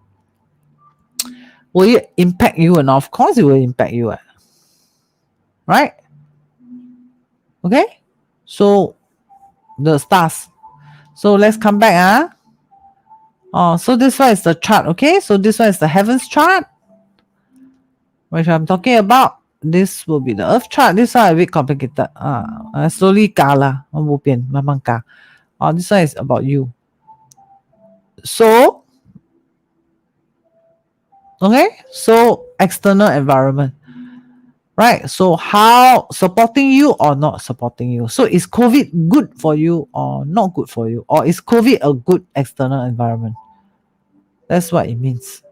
Will it impact you? And of course it will impact you. Right? Okay? So the stars. So let's come back. So this one is the chart. Okay? So this one is the heavens chart, which I'm talking about. This will be the earth chart. This one is a bit complicated. Slowly kala. This one is about you. So, okay, so external environment, right? So how supporting you or not supporting you? So is COVID good for you or not good for you? Or is COVID a good external environment? That's what it means.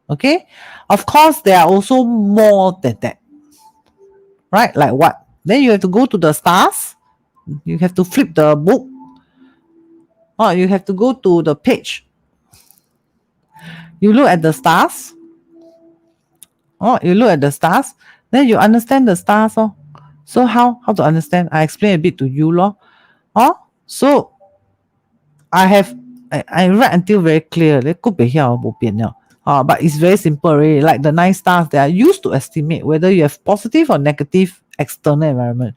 Okay, of course there are also more than that, right? Like what? Then you have to go to the stars. You have to flip the book. You have to go to the page. You look at the stars. You look at the stars. Then you understand the stars. So how to understand? I explain a bit to you. So I write until very clear. But it's very simple already. Like the 9 stars, they are used to estimate whether you have positive or negative external environment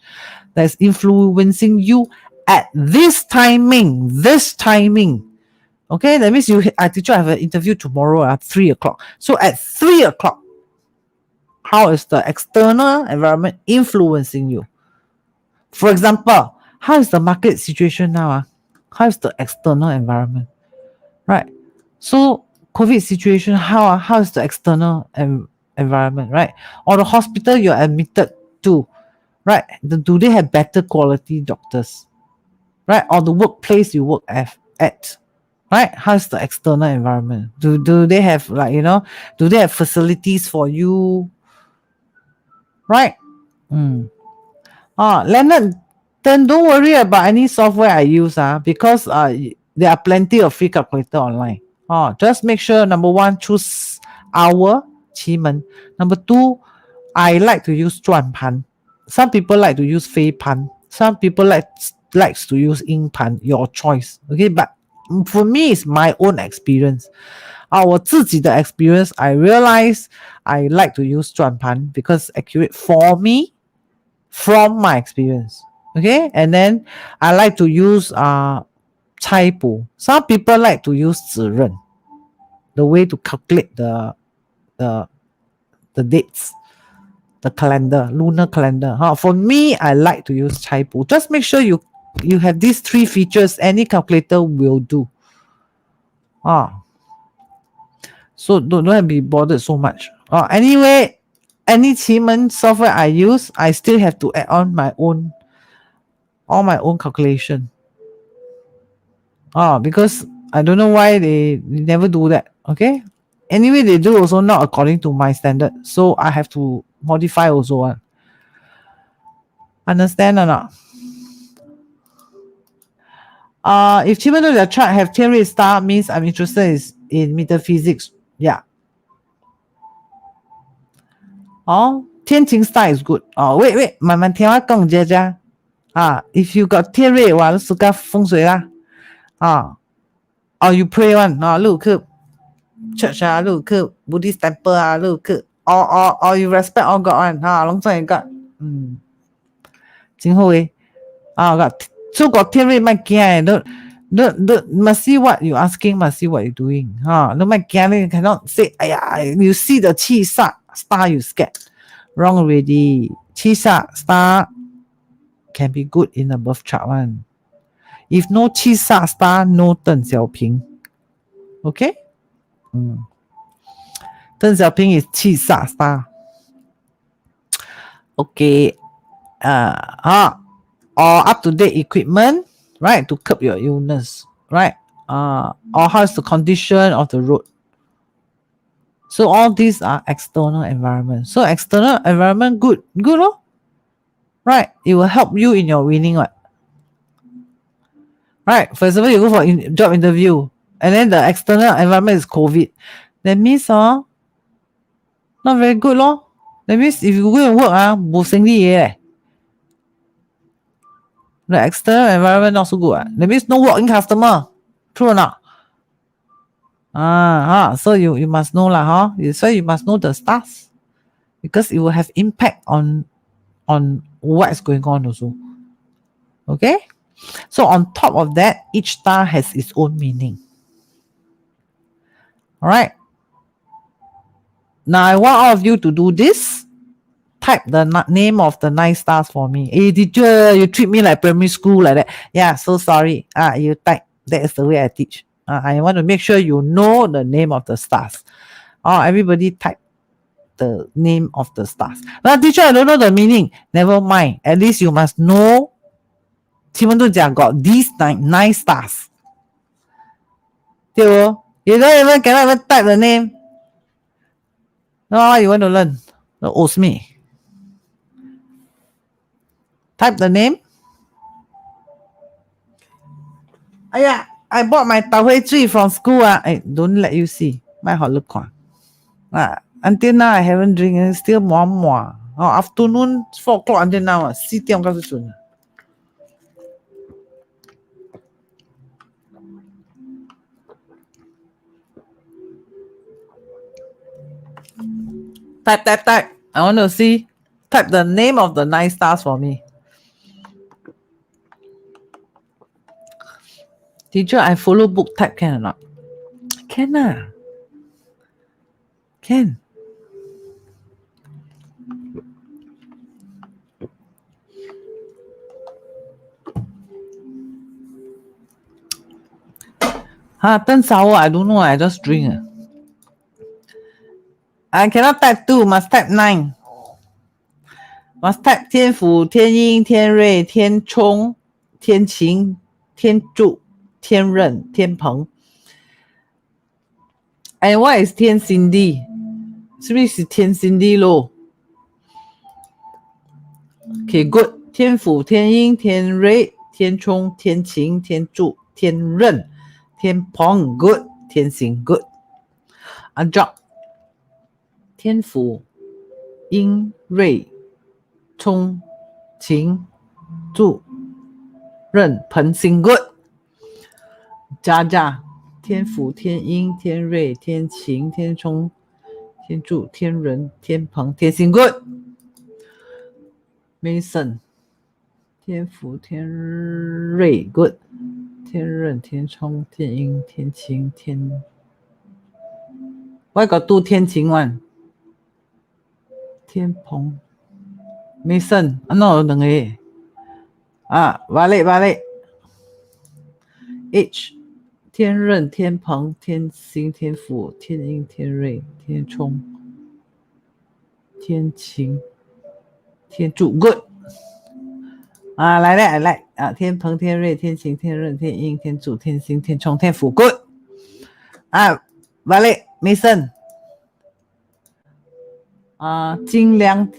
that's influencing you at this timing. Okay, that means teacher, I have an interview tomorrow at 3 o'clock. So at 3 o'clock, how is the external environment influencing you? For example, how is the market situation now? How is the external environment? Right. So COVID situation, how is the external environment, right? Or the hospital you're admitted to, right? Do they have better quality doctors, right? Or the workplace you work at, right? How's the external environment? Do they have do they have facilities for you, right? Leonard, then don't worry about any software I use because there are plenty of free calculator online. Just make sure, number 1, choose our 奇门. Number 2, I like to use 转盘. Some people like to use 飞盘. Some people likes to use 阴盘. Your choice. Okay, but for me, it's my own experience. 我自己的 experience, I realize I like to use 转盘 because accurate for me from my experience. Okay, and then I like to use 拆补. Some people like to use 指认, the way to calculate the dates, the calendar, lunar calendar. For me, I like to use 拆补. Just make sure you have these 3 features. Any calculator will do. So don't have to be bothered so much. Anyway, any 奇门 software I use, I still have to add on all my own calculation. Because I don't know why they never do that. Okay. Anyway, they do also not according to my standard. So I have to modify also. Understand or not? If 奇门遁甲 chart have 天瑞 star, means I'm interested in metaphysics. Yeah. 天晴 star is good. Wait, 慢慢听我讲姐姐。if you got 天瑞，哇，是个风水啦。you pray one. Look, church look, Buddhist temple look, or you respect all God one. 拢真係God。真好誒。So got 天瑞，唔驚誒。Don't must see what you asking, must see what you doing. No matter you cannot say, you see the 七煞 star you scared. Wrong already. 七煞 star can be good in the birth chart one. If no 七煞 star, no 邓小平. Okay? 邓小平 is 七煞 star. Okay. Or up-to-date equipment, right, to curb your illness, right? Or how's the condition of the road. So all these are external environment. So external environment good, right? It will help you in your winning, right? Right. For example, you go for job interview, and then the external environment is COVID. That means not very good, That means if you go and work, bo sinh li. The external environment not so good. That means no walk-in customer. True or not? So you must know lah, huh? So you must know the stars because it will have impact on what is going on also. Okay, so on top of that, each star has its own meaning. All right. Now I want all of you to do this. Type the name of the 9 stars for me. Hey teacher, you treat me like primary school like that. Yeah, so sorry. You type. That is the way I teach. I want to make sure you know the name of the stars. Everybody type the name of the stars. Now, teacher, I don't know the meaning. Never mind. At least you must know. 奇门遁甲 got these nine stars. You don't even cannot even type the name. No, you want to learn? Don't ask me. Type the name. I bought my 倒回醉 from school. Don't let you see. My hot look on. Until now I haven't drink. It's still more. Afternoon 4 o'clock until now. 4點開始順。Type. I want to see. Type the name of the 9 stars for me. Teacher, I follow book type can or not? Can ah. Can. Turn sour. I don't know. I just drink. I cannot type 2. Must type 9. Must type 天府、天阴、天瑞、天冲、天晴、天柱、天任、天蓬。And what is 天 Cindy? 是不是天 Cindy 咯 ？Okay, good. 天府、天阴、天瑞、天冲、天晴、天柱、天任、天蓬 good. 天行 good. Drop. 天府、阴、瑞、冲、晴、柱、任、盆行 good. 加天府、天阴、天瑞、天晴、天冲、天柱、天人、天蓬、天行 good. Mason. 天府、天瑞 good. 天任、天冲、天阴、天晴、天 Why got 2 天晴 one? 天蓬 Mason. No, 2个。balik. H. 天任、天蓬、天星、天府、天阴、天瑞、天冲、天晴、天柱 good. Like that I like. 天蓬、天瑞、天晴、天任、天阴、天柱、天星、天冲、天府 good. Balik Mason. 金良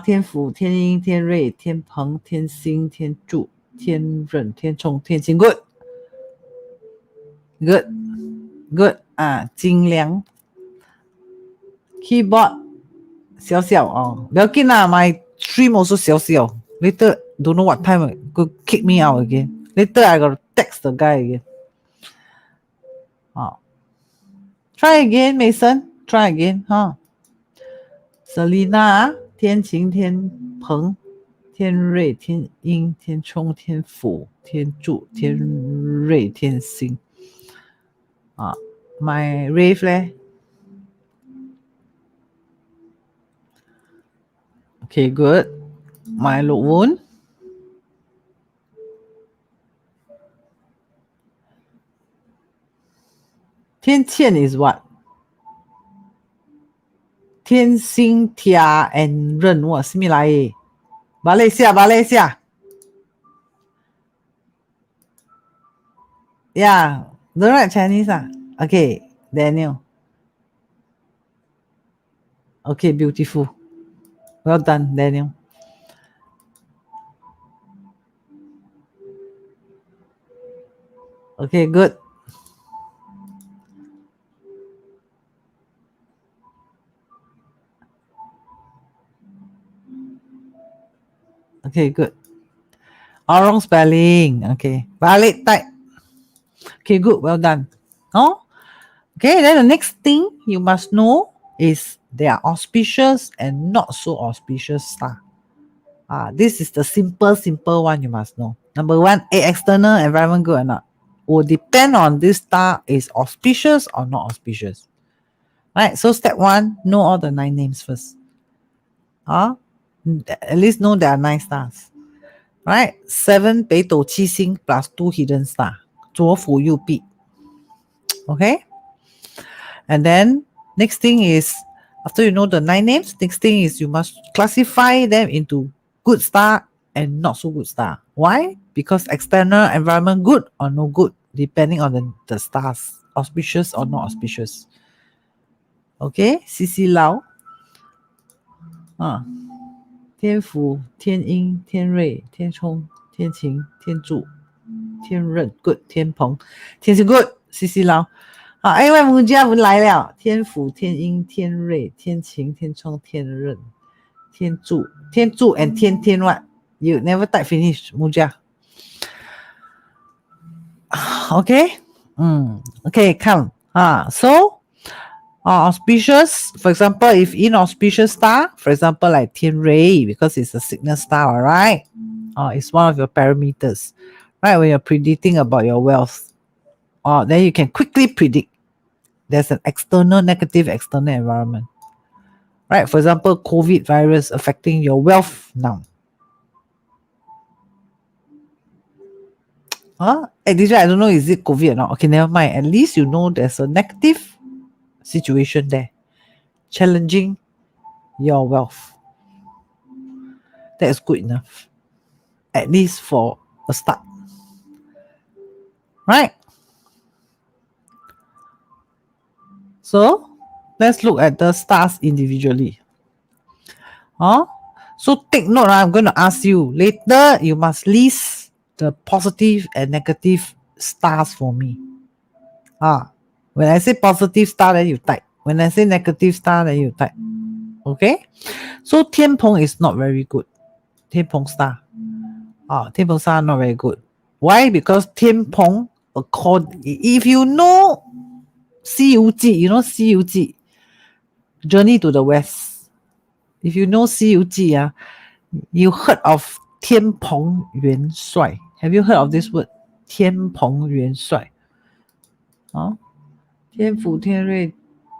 天府、天阴、天瑞、天蓬、天星、天柱、天任、天冲、天晴 good. Good. 金良 Keyboard 小不要緊啦 My stream also 小 Later don't know what time go kick me out again. Later I gotta text the guy again. Try again Mason. Try again. Selina 天晴、天蓬、天瑞、天阴、天冲、天府、天柱、天瑞、天星。My Rave 咧 Okay, good. My Lục Vốn. Thiên Qian is what? 天星、天 and 任 what? 什麼來的？馬來西亞。Yeah, don't write Chinese. Okay, Daniel. Okay, beautiful. Well done, Daniel. Okay, good. Okay, good. All wrong spelling. Okay, balik type. Okay, good. Well done. Okay, then the next thing you must know is they are auspicious and not so auspicious star. This is the simple one you must know. Number one, external environment good or not? Will depend on this star is auspicious or not auspicious. Right, so step one, know all the 9 names first. At least know there are 9 stars. Right, 7 北斗七星 plus 2 hidden star. 左辅右弼. Okay, and then next thing is after you know the 9 names, next thing is you must classify them into good star and not so good star. Why? Because external environment good or no good depending on the stars, auspicious or not auspicious. Okay, CC Lau. 天府、天阴、天瑞、天冲、天晴、天柱、天刃 good， 天蓬、天是 good， CC 捞。因为木家文来了，天府、天阴、天瑞、天晴、天冲、天刃、天柱、天柱 and 天 what? You never type finish, Muja. Okay? Okay, come. So auspicious, for example, if inauspicious star, for example, like 天瑞, because it's a sickness star, all right? It's one of your parameters, right? When you're predicting about your wealth, then you can quickly predict there's an external negative external environment, right? For example, COVID virus affecting your wealth now. This I don't know, is it COVID or not? Okay, never mind. At least you know there's a negative situation there, challenging your wealth. That is good enough, at least for a start, right? So let's look at the stars individually. So take note, I'm going to ask you later, you must list the positive and negative stars for me. When I say positive star, then you type. When I say negative star, then you type. Okay? So 天蓬 is not very good. 天蓬 star. 天蓬 star not very good. Why? Because 天蓬, if you know 西游记, you know 西游记, Journey to the West. If you know 西游记, you heard of 天蓬元帅. Have you heard of this word? 天蓬元帅. 天府、天瑞、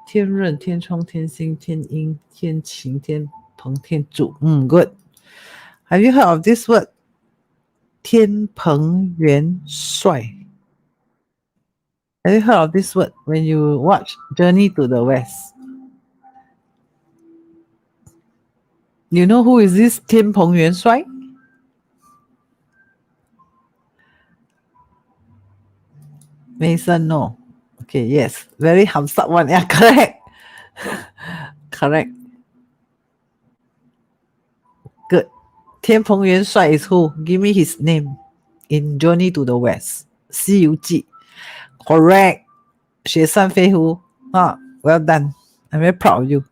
天刃、天冲、天星、天阴、天晴、天蓬、天柱. Good. Have you heard of this word? 天蓬元帅. Have you heard of this word when you watch Journey to the West? You know who is this 天蓬元帅? Mason, no. Okay, yes. Very hamsat one. Yeah, correct. Correct. Good. 天蓬元帅 is who? Give me his name in Journey to the West. 西游记. Correct. 雪山飞狐. Well done. I'm very proud of you.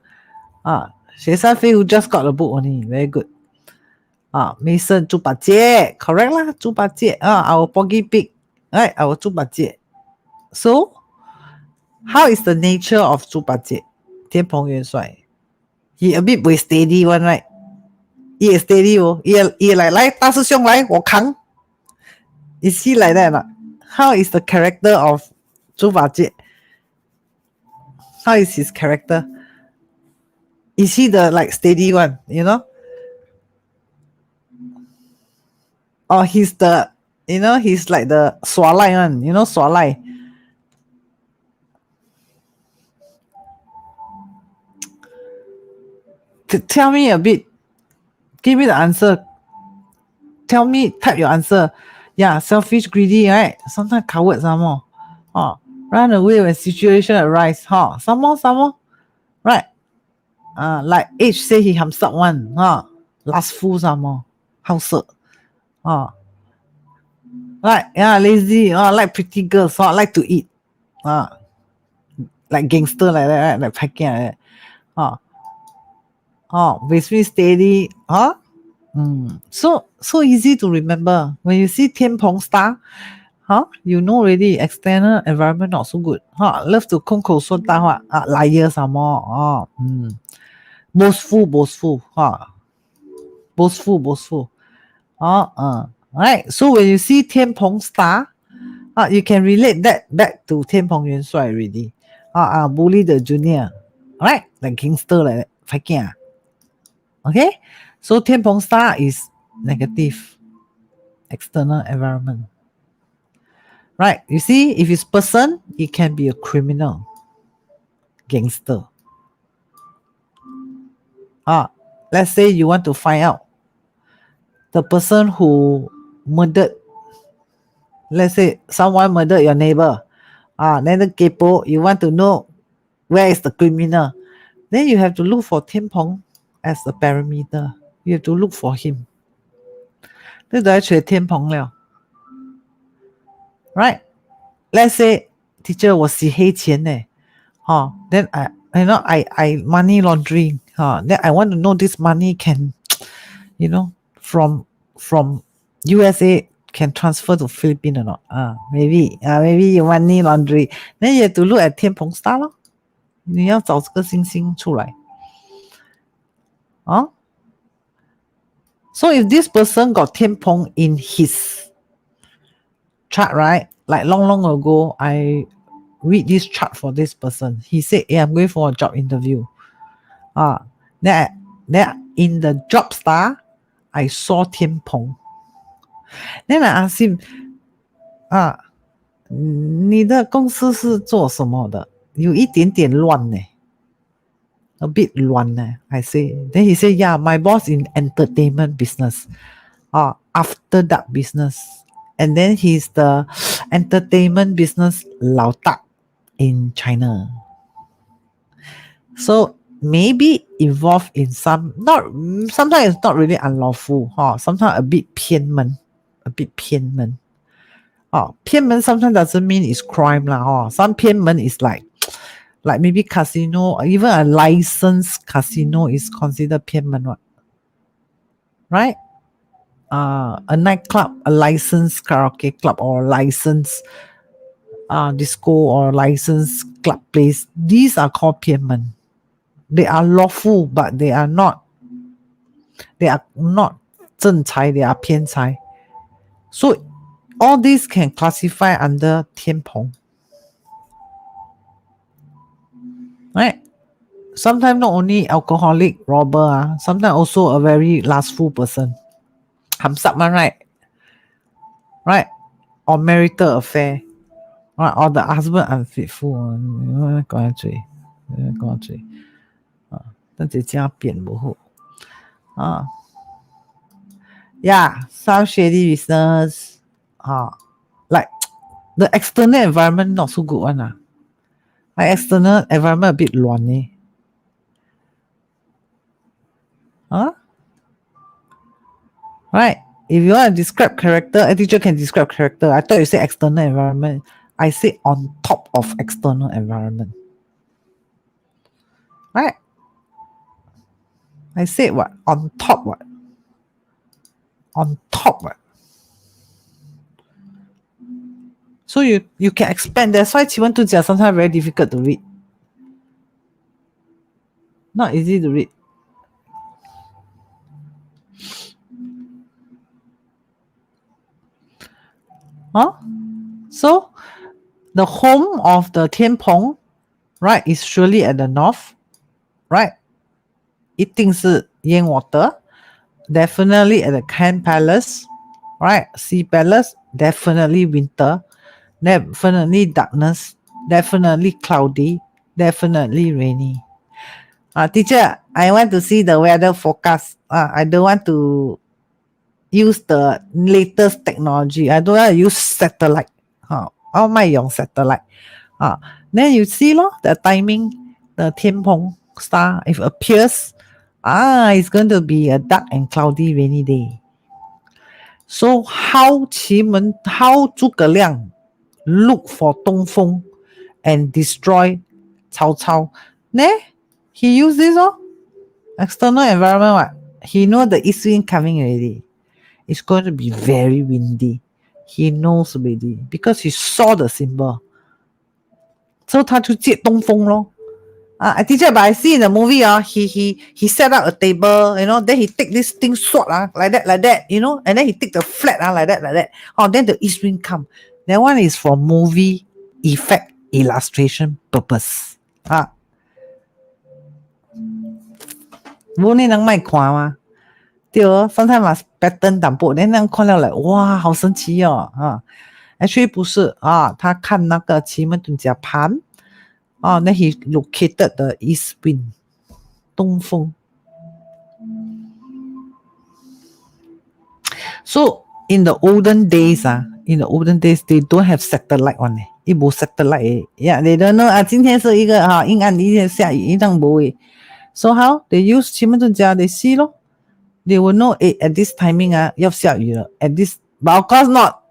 雪山飞狐 just got a book only. Very good. Mason 猪八戒. Correct lah. 猪八戒. Our Porgy Pig. Right, our 猪八戒. So, how is the nature of 猪八戒? 天蓬元帅. He a bit very steady one, right? He is steady. He like 大师兄来我扛. Is he like that or not? How is the character of 猪八戒? How is his character? Is he the like steady one, you know? Or he's the, he's like the 耍赖 one, you know, 耍赖. Tell me a bit. Give me the answer. Tell me, type your answer. Yeah, selfish, greedy, right? Sometimes coward some more. Run away when situation arise. Some more. Right. Like H say he hamsat one. Lustful some more. House. Right. Yeah, lazy. Like pretty girls. Like to eat. Like gangster like that, right? Like packing like that. Basically steady. So easy to remember. When you see 天蓬 star, Huh? You know already, external environment not so good. Huh? Love to 空口说大话. Liar some more. Boastful. Huh? Boastful. Right. So when you see 天蓬 star, you can relate that back to 天蓬元帅 already. Bully the junior. Right? Like gangster like that. Fighting. Okay? So 天蓬 star is negative. External environment. Right? You see, if it's person, it can be a criminal. Gangster. Let's say you want to find out the person who murdered, let's say someone murdered your neighbor. Then the kepo, you want to know where is the criminal. Then you have to look for 天蓬 as the parameter. You have to look for him. 呢度係除天蓬了。Right? Let's say teacher 我洗黑錢呢。Then I money laundering. Then I want to know this money can, from USA can transfer to Philippines or not. Maybe you money laundry. Then you have to look at 天蓬 star 咯。你要找这个星星出来。So if this person got 天蓬 in his chart, right? Like long ago, I read this chart for this person. He said, I'm going for a job interview. Then in the job star, I saw 天蓬. Then I asked him, 你的公司是做什么的？有一点点乱呢。A bit 乱呢 I say. Then he said, yeah, my boss in entertainment business. After that business. And then he's the entertainment business 老大 in China. So maybe involved in sometimes it's not really unlawful. Sometimes a bit 偏门.偏门 sometimes doesn't mean it's crime lah. Some 偏门 is like maybe casino, even a licensed casino is considered 偏门what? Right? A nightclub, a licensed karaoke club, or licensed disco or licensed club place. These are called 偏门. They are lawful, but they are not 正财, they are 偏财. So all these can classify under 天蓬. Right? Sometimes not only alcoholic, robber, sometimes also a very lustful person. Hamsap man, right? Right? Or marital affair. Right? Or the husband unfaithful. 講一嘴. 但係這樣變唔好。Yeah, some shady business. Like the external environment not so good one. Like external environment a bit 亂呢。Right? If you want to describe character, a teacher can describe character. I thought you said external environment. I say on top of external environment. Right? I said what? On top what? On top what? So you can expand. That's why 奇门遁甲 sometimes very difficult to read. Not easy to read. So the home of the 天蓬, right, is surely at the north, right? 一定是烟 water. Definitely at the Can Palace, right? Sea Palace, definitely winter. Definitely darkness. Definitely cloudy. Definitely rainy. Teacher, I want to see the weather forecast. I don't want to use the latest technology. I don't want to use satellite. 我唔係用 satellite. Then you see the timing, the 天蓬 star, if it appears, it's going to be a dark and cloudy rainy day. So how 诸葛亮 look for 东风 and destroy Cao Cao? He used this external environment. He know the east wind coming already. It's going to be very windy, He knows already because he saw the symbol. So 他就借东风咯。teacher, but I see in the movie, he set up a table, then he take this thing sword, like that, and then he take the flat, like that. Oh, then the east wind come. That one is for movie effect illustration purpose. 无你能卖看吗？对哦 sometimes must pattern 淡薄 then 那样看了 like 哇好神奇哦actually 不是他看那个奇门遁甲盘then he located the east wind 东风 so in the olden days they don't have satellite one 一无 satellite yeah they don't know 今天是一个阴暗一天下雨一趟不会 so how they use 奇门遁甲 they see 咯They will know at this timing 要下雨了 at this but of course not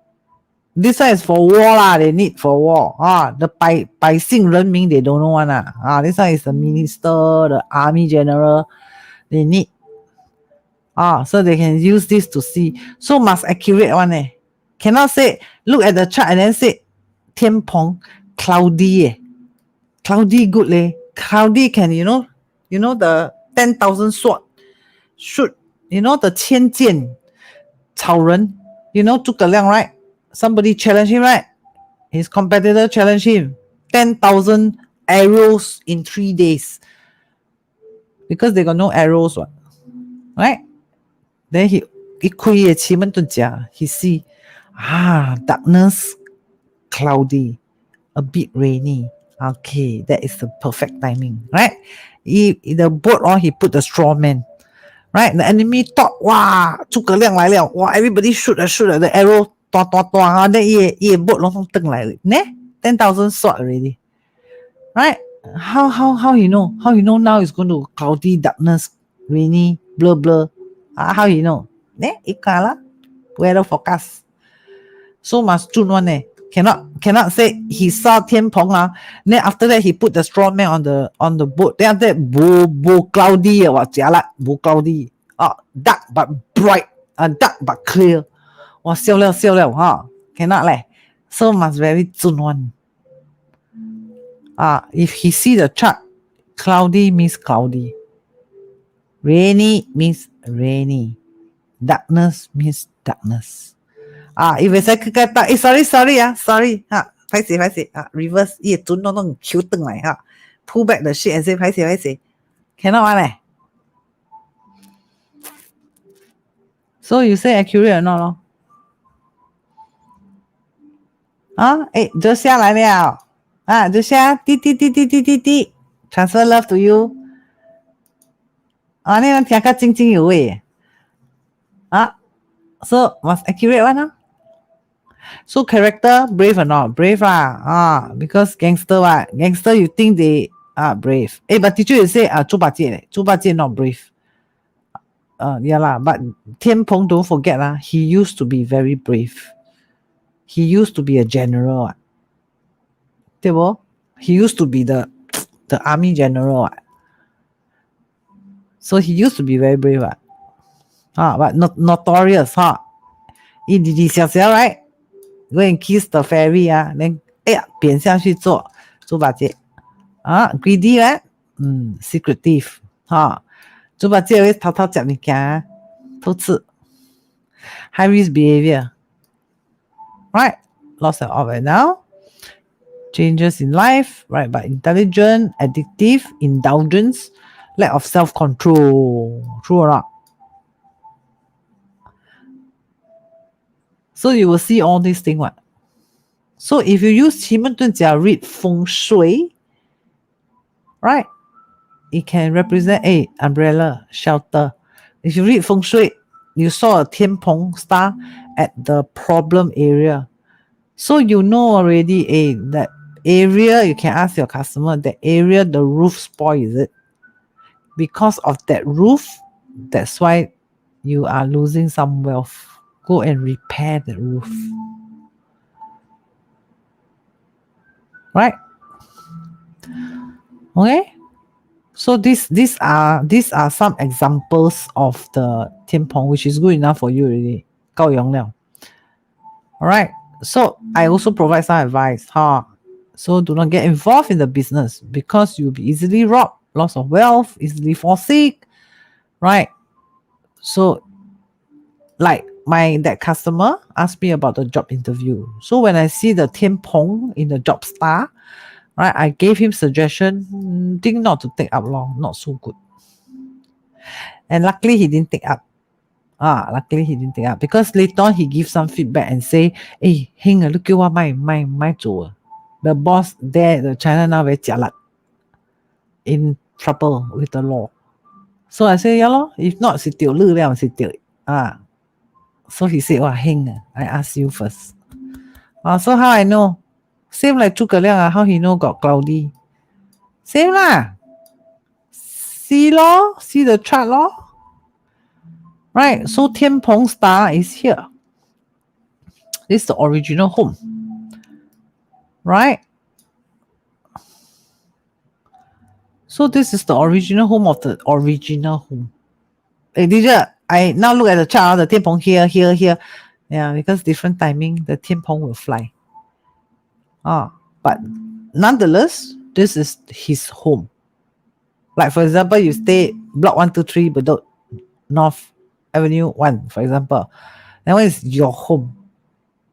this one is for war lah they need for war the 百姓人民 they don't know one this one is the minister the army general they need so they can use this to see so must accurate one cannot say look at the chart and then say 天蓬 cloudy cloudy good cloudy can you know the 10,000 sword shoot the 千剑草人 诸葛亮 right somebody challenge him right his competitor challenge him 10,000 arrows in 3 days because they got no arrows what right then he 一窥奇门遁甲 he see darkness cloudy a bit rainy okay that is the perfect timing right the boat he put the straw man right the enemy thought 哇诸葛亮来了哇 everybody shoot the arrow 断 then 也 boat 龙登来了呢 10,000 sword already right how he know now is going to cloudy darkness rainy blur how he know 呢一看啦 weather forecast so must 准 one cannot say he saw 天蓬then after that he put the straw man on the boat then after that 不 cloudy哇假啦不 cloudy dark but bright dark but clear 哇笑了cannot so must very 准 one if he see the chart cloudy means cloudy rainy means rainy darkness means darkness if it's like sorry拍死reverse 也准那种 Q 登来pull back the shit and say 拍死 cannot one so you say accurate or not 咯Josia 来了Josia 滴 transfer love to you 你们听个津津有味so must accurate one so character brave or not brave because gangster you think they are brave but teacher you say 猪八戒 not brave yeah lah but 天蓬 don't forget he used to be very brave he used to be a general 对不 he used to be the army general so he used to be very brave but notorious小 right go and kiss the fairy then 扁下去做猪八戒greedy right secretive 猪八戒会偷偷吃物件偷吃 high risk behavior right lots of it now changes in life right but intelligent addictive indulgence lack of self-control true or not so you will see all these things what so if you use 奇门遁甲 read 风水 right it can represent umbrella shelter if you read 风水 you saw a 天蓬 star at the problem area so you know already that area you can ask your customer that area the roof spoil is it because of that roof that's why you are losing some wealth go and repair the roof right okay so these are some examples of the 天蓬 which is good enough for you already 够用了 All right. So I also provide some advice. So do not get involved in the business because you'll be easily robbed, loss of wealth, easily fall sick. Right. So like that customer asked me about the job interview. So when I see the Tian Peng in the job star, right, I gave him suggestion, think not to take up long, not so good. And luckily he didn't take up. Luckily he didn't take up because later on he gives some feedback and say, hey, Hing, look at what my做. The boss there, the China now very jialat, in trouble with the law. So I say, yeah lor, if not, si tio lu liao, si tio. So he said, Heng, I ask you first. So how I know? Same like Zhuge Liang, how he know got cloudy? Same lah. See lor, see the chart lor. Right, so Tian Peng star is here. This is the original home. Right? So this is the original home of the original home. Hey, DJ, I now look at the chart, the Tian Peng here. Yeah, because different timing, the Tian Peng will fly. But nonetheless, this is his home. Like for example, you stay block 123 Bedok North Avenue 1, for example. That one is your home.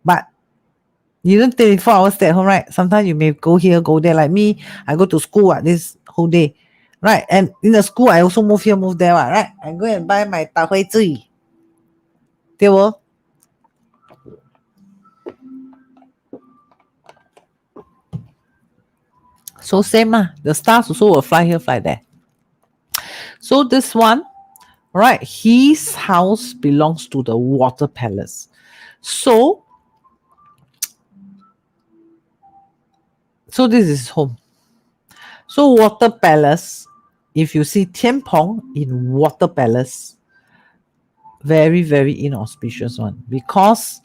But you don't 24 hours stay at home, right? Sometimes you may go here, go there. Like me, I go to school this whole day. Right? And in the school, I also move here, move there, right? I go and buy my 大灰水. So same the stars also will fly here, fly there. So this one, right, his house belongs to the water palace. So this is home. So water palace, if you see Tian Peng in water palace, very, very inauspicious one because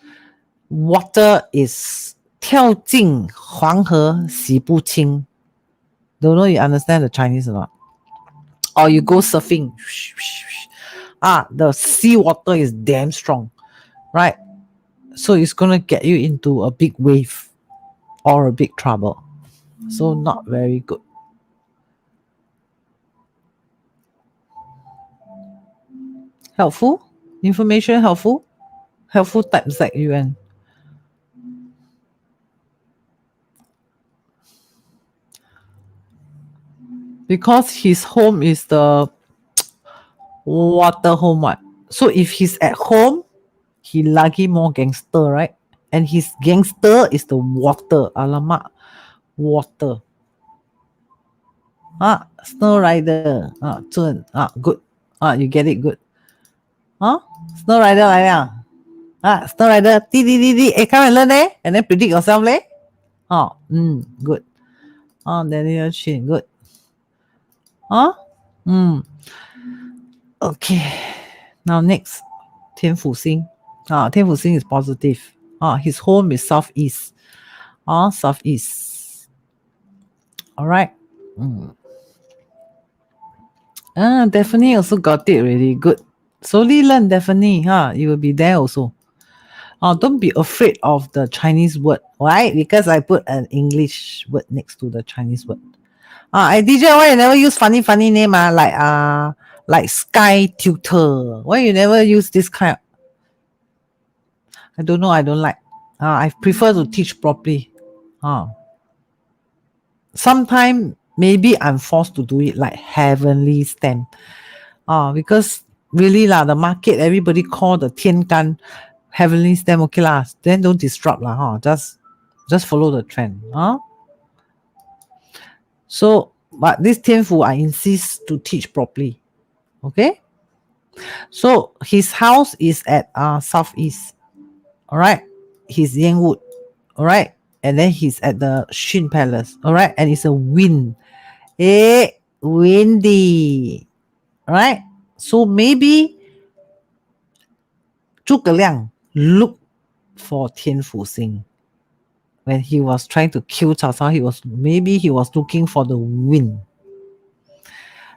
water is 跳进黄河洗不清. Don't know you understand the Chinese or not? Or you go surfing. The sea water is damn strong, right? So it's gonna get you into a big wave or a big trouble. So not very good. Helpful? Information helpful? Helpful type ZUN. Because his home is the water home one. So if he's at home, he lucky more gangster, right? And his gangster is the water. Alamak, water. Snow Rider. Good. You get it good. Snow Rider 来了. Snow Rider. Come and learn and then predict yourself good. Daniel Chin, good. Okay. Now next, 天府星. 天府星 is positive. His home is southeast. Southeast. All right. Daphne also got it really good. Slowly learn, Daphne. You will be there also. Don't be afraid of the Chinese word. Why? Because I put an English word next to the Chinese word. DJ, why you never use funny name? Like Sky Tutor. Why you never use this kind? I don't know. I don't like. I prefer to teach properly. Sometimes maybe I'm forced to do it like heavenly stamp. Because really the market, everybody call the Tian Gan heavenly stamp. Okay then don't disrupt just follow the trend. So, but this Tianfu, I insist to teach properly. Okay. So his house is at southeast. All right. He's Yangwood. All right. And then he's at the Xun Palace. All right. And it's a wind. Windy. All right. So maybe Zhuge Liang looked for Tianfu Xing. When he was trying to kill Cao Cao, he was looking for the wind.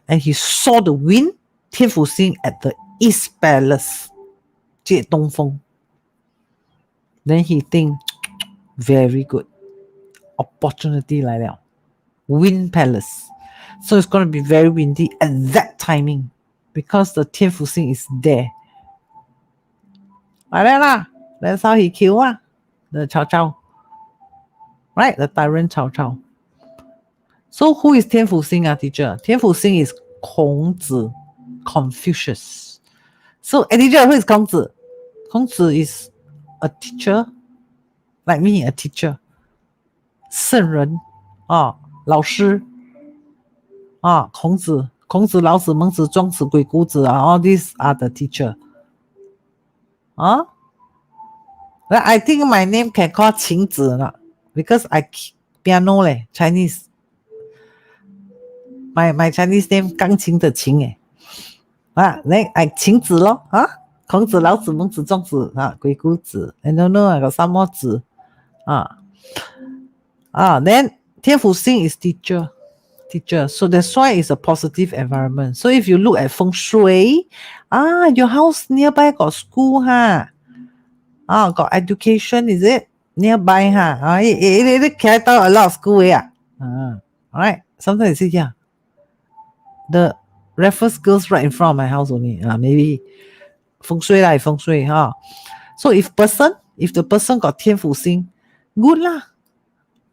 And he saw the wind, Tianfu Xing, at the East Palace, 借东风. Then he think very good opportunity 来了 Wind Palace. So it's going to be very windy at that timing because the 天府星 is there. Like that lah. That's how he killed the Cao Cao. Right? The tyrant Cao Cao. So who is 天府星 teacher? 天府星 is 孔子, Confucius. So teacher, who is 孔子? 孔子 is a teacher, like me, a teacher. 圣人老师孔子老子孟子庄子鬼谷子all these are the teacher. I think my name can call 晴子 because I piano Chinese. My Chinese name 钢琴的琴then I 晴子咯孔子老子孟子庄子鬼谷子 I don't know I got some more 子then 天府星 is teacher, so that's why it's a positive environment. So if you look at feng shui, your house nearby got school got education, is it nearby it carry out a lot of school alright, sometimes you say the Raffles Girls right in front of my house only maybe feng shui feng shui so if the person got 天府星 good lah,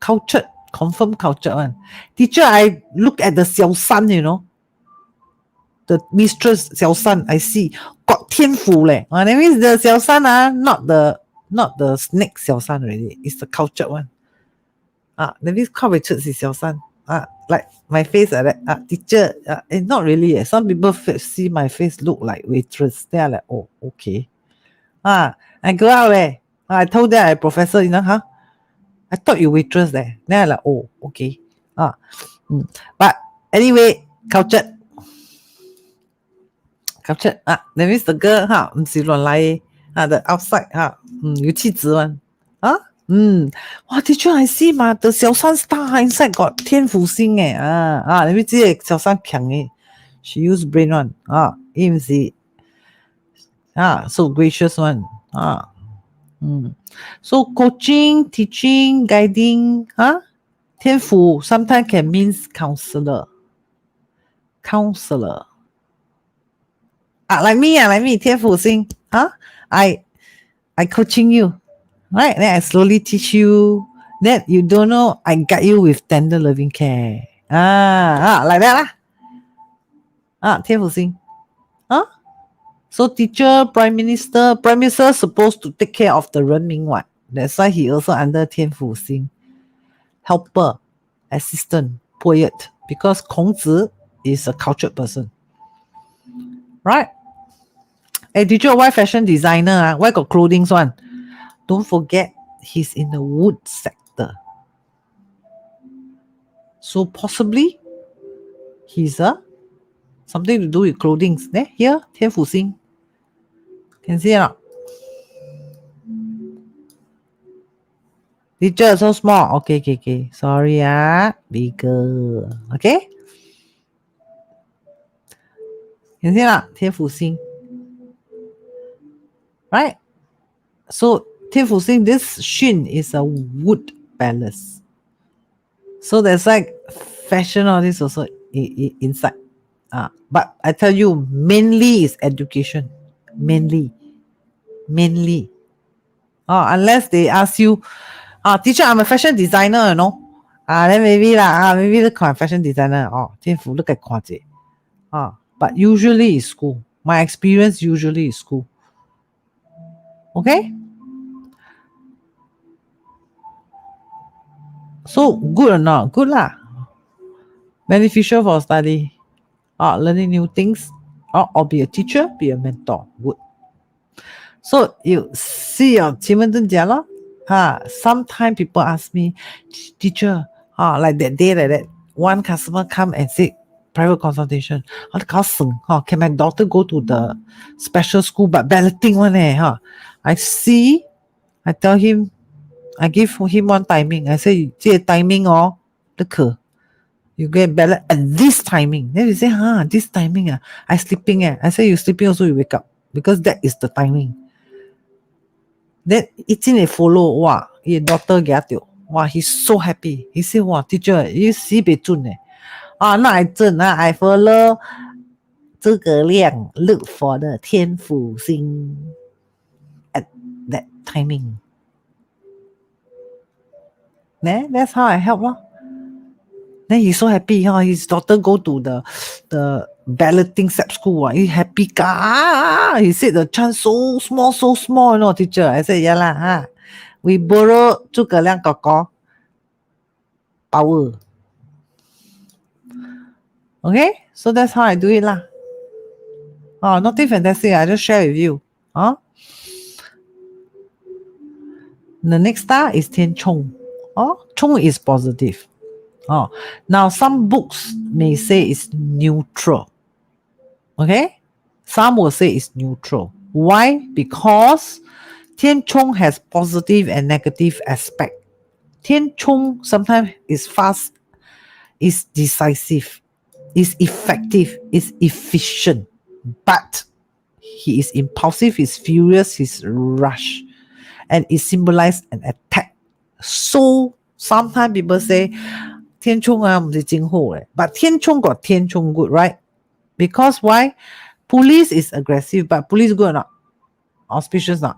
cultured, confirm cultured one. Teacher, I look at the Xiao San, the mistress Xiao San, I see got 天府that means the Xiao San not the snake Xiao San already, it's the cultured one. That means quite Richard is Xiao San. Like my face like that. Teacher, not really. Some people see my face look like waitress. They are like, oh, okay. I go out I told them I professor, I thought you waitress there. Then I like, oh, okay. But anyway, cultured. That means the girl 不是乱来the outside 有气质 one. Teacher, I see the 小三 star inside got 天府星that means 这个小三强she use brain one even see so gracious one so coaching, teaching, guiding 天府 sometimes can means counselor like me 天府星I coaching you, right? Then I slowly teach you. Then you don't know, I guide you with tender loving care. Like that 天府星So teacher, prime minister supposed to take care of the 人民 what? That's why he also under 天府星 helper, assistant, poet, because 孔子 is a cultured person, right? Teacher, why fashion designer why got clothing one? Don't forget he's in the wood sector, so possibly he's something to do with clothing. Here 天府星 can see or not? Teacher so small. Okay. Sorry bigger. Okay. Can see or not? 天府星 right? So 天府星 this Xun is a wood palace. So there's like fashion all this also inside. But I tell you, mainly is education. Mainly. Unless they ask you, teacher, I'm a fashion designer, then maybe maybe look at fashion designer. 天府 look at 看者. But usually is school. My experience usually is school. Okay? So good or not? Good lah. Beneficial for study. Learning new things. Or be a teacher, be a mentor. Good. So you see your 奇门遁甲 lor. Sometimes people ask me, teacher, like that day like that, one customer come and say, private consultation. Can my daughter go to the special school but balloting one I see, I tell him, I give him one timing. I say, 这 timing 不可 you go and ballot at this timing. Then he say, this timing I sleeping I say, you sleeping also you wake up because that is the timing. Then 一进嚟 follow 哇，伊 daughter 给他丢，哇 ，he's so happy. He said 哇 ，teacher，你死别准呢，啊，那I准啊，I follow 诸葛亮 look for the 天府星 at that timing. That's how I help 咯。Then he's so happy, his daughter go to the balloting SAP school. He happy ka. He said the chance so small, you know, teacher. I said, yeah lah, we borrow 诸葛亮哥哥 power. Okay, so that's how I do it lah. Oh, nothing fantastic. I just share with you. The next star is 天冲. Chong is positive. Now some books may say it's neutral. Okay, some will say it's neutral. Why? Because 天冲 has positive and negative aspect. 天冲 sometimes is fast, is decisive, is effective, is efficient, but he is impulsive, he's furious, he's rush, and it symbolizes an attack. So sometimes people say 天冲啊唔是真好诶 but 天冲 got 天冲 good, right? Because why? Police is aggressive, but police good or not? Auspicious not?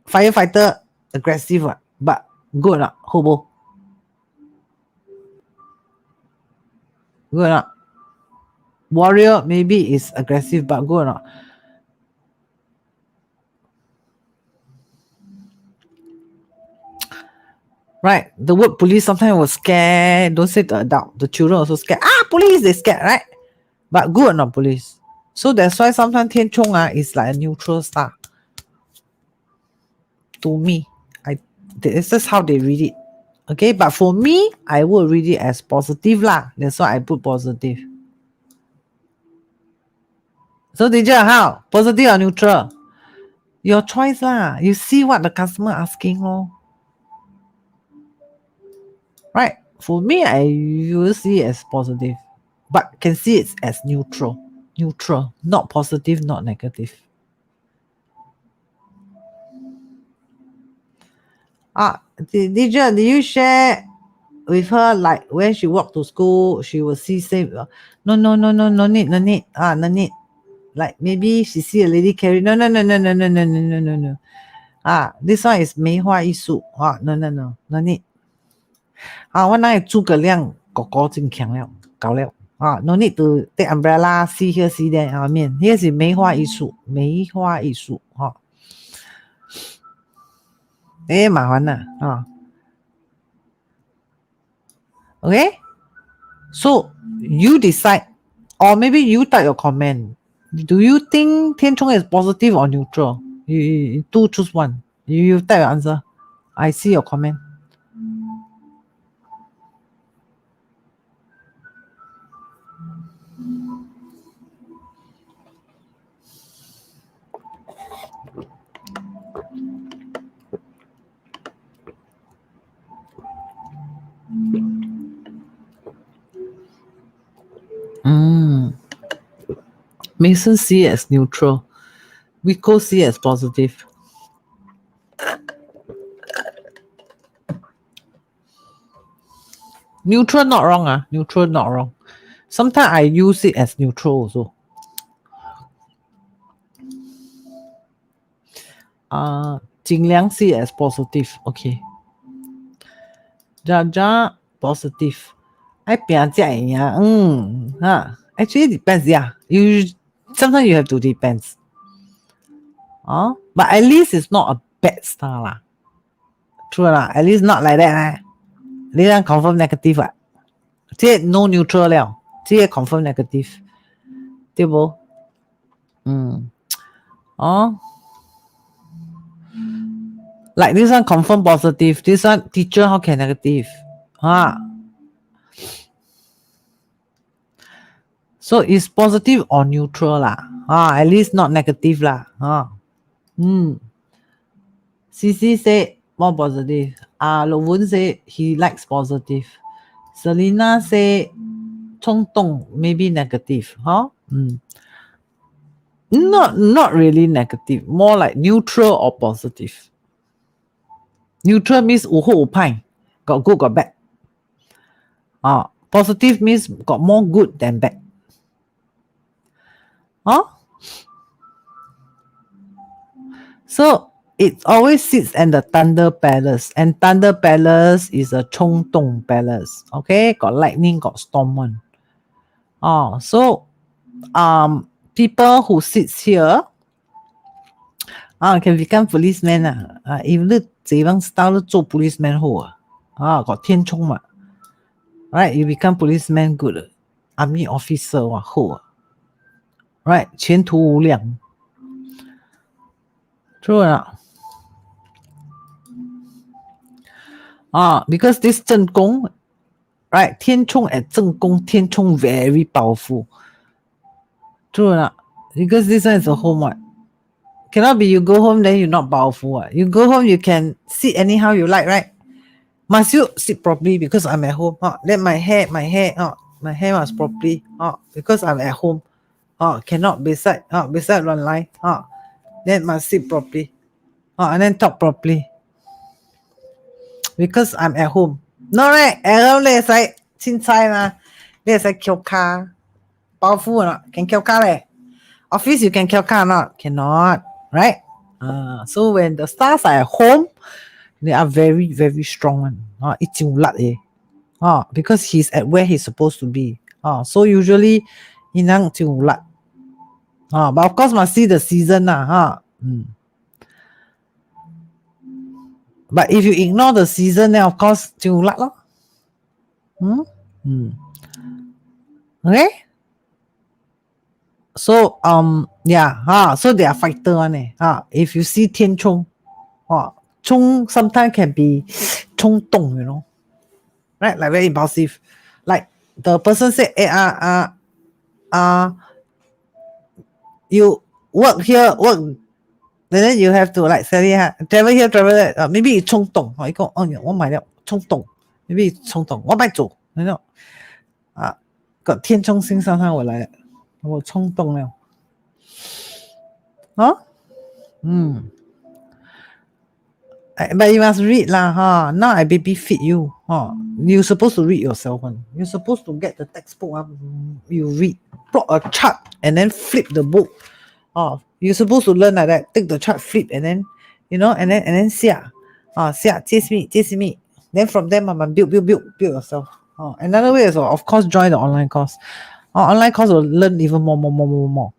Firefighter aggressive, but good or not? Hobo. Good or not? Warrior maybe is aggressive, but good or not? Right? The word police sometimes will scare. Don't say the adult. The children also scared. Police, they scared, right? But good or not police? So that's why sometimes 天冲 is like a neutral star. To me, this is how they read it. Okay, but for me, I will read it as positive lah. That's why I put positive. So teacher, how? Positive or neutral? Your choice lah. You see what the customer asking lor. Right? For me, I will see it as positive, but can see it as neutral. Neutral, not positive, not negative. Teacher, did you share with her like when she walk to school, she will see same? No need. No need. Like maybe she see a lady carry. No. This one is 梅花艺术. No need. 我那诸葛亮哥哥真强了，搞了。No need to take umbrella, see here, see there. Here is 梅花艺术，梅花艺术。麻烦了。Okay? So you decide, or maybe you type your comment. Do you think 天冲 is positive or neutral? You do choose one. You type your answer. I see your comment. Mason see it as neutral. Rico see it as positive. Neutral not wrong. Neutral not wrong. Sometimes I use it as neutral also. Jin Liang see it as positive. Okay. Jaja positive. I actually depends. Yeah. Sometimes you have to depends. But at least it's not a bad star lah. True lah. At least not like that. This one confirm negative. No neutral 了，这 confirm negative. 对不？like this one confirm positive. This one teacher how can negative? So it's positive or neutral lah. At least not negative lah. CC said more positive. Lo Wen said he likes positive. Selena said 冲动 maybe negative. Not really negative, more like neutral or positive. Neutral means 五好五派, got good, got bad. Positive means got more good than bad. So it always sits in the thunder palace, and thunder palace is a 冲动 palace. Okay, got lightning, got storm one. So people who sits here can become policeman. If 你这样 style 做 policeman 好got 天冲嘛 right, you become policeman good. Army officer 哇好 right, 前途无量 true 啊because this 正宫 right, 天冲 at 正宫 天冲 very powerful true 啊 because this one is a home what cannot be you go home then you not powerful what. You go home you can sit anyhow you like right. Must you sit properly because I'm at home? Then my hair must properly because I'm at home. Cannot beside one line. Then must sit properly. And then talk properly. Because I'm at home. No right, at home there's like 青菜 ma. There's like 翘卡. Powerful or not? Can 翘卡 leh. Office you can 翘卡or not? Cannot. Right? So when the stars are at home, they are very, very strong one. Because he's at where he's supposed to be. So usually, inang ulat. But of course, must see the season. But if you ignore the season, then of course, ulat lo. Okay? So, so they are fighter one. If you see 天冲, 冲 sometimes can be 冲动, you know. Right? Like very impulsive. Like the person said, you work here, work, and then you have to like say, travel here, travel there. Maybe it's 冲动. 一个我买了冲动 maybe it's 冲动我不做 you know. 个天冲星上上我来了我冲动了But you must read lah. Now I baby feed you. You're supposed to read yourself one. You're supposed to get the textbook. You read, plot a chart, and then flip the book. You're supposed to learn like that. Take the chart, flip, and then you know, and then see. Chase me. Then from there, build yourself. Another way is of course join the online course. Online course will learn even more.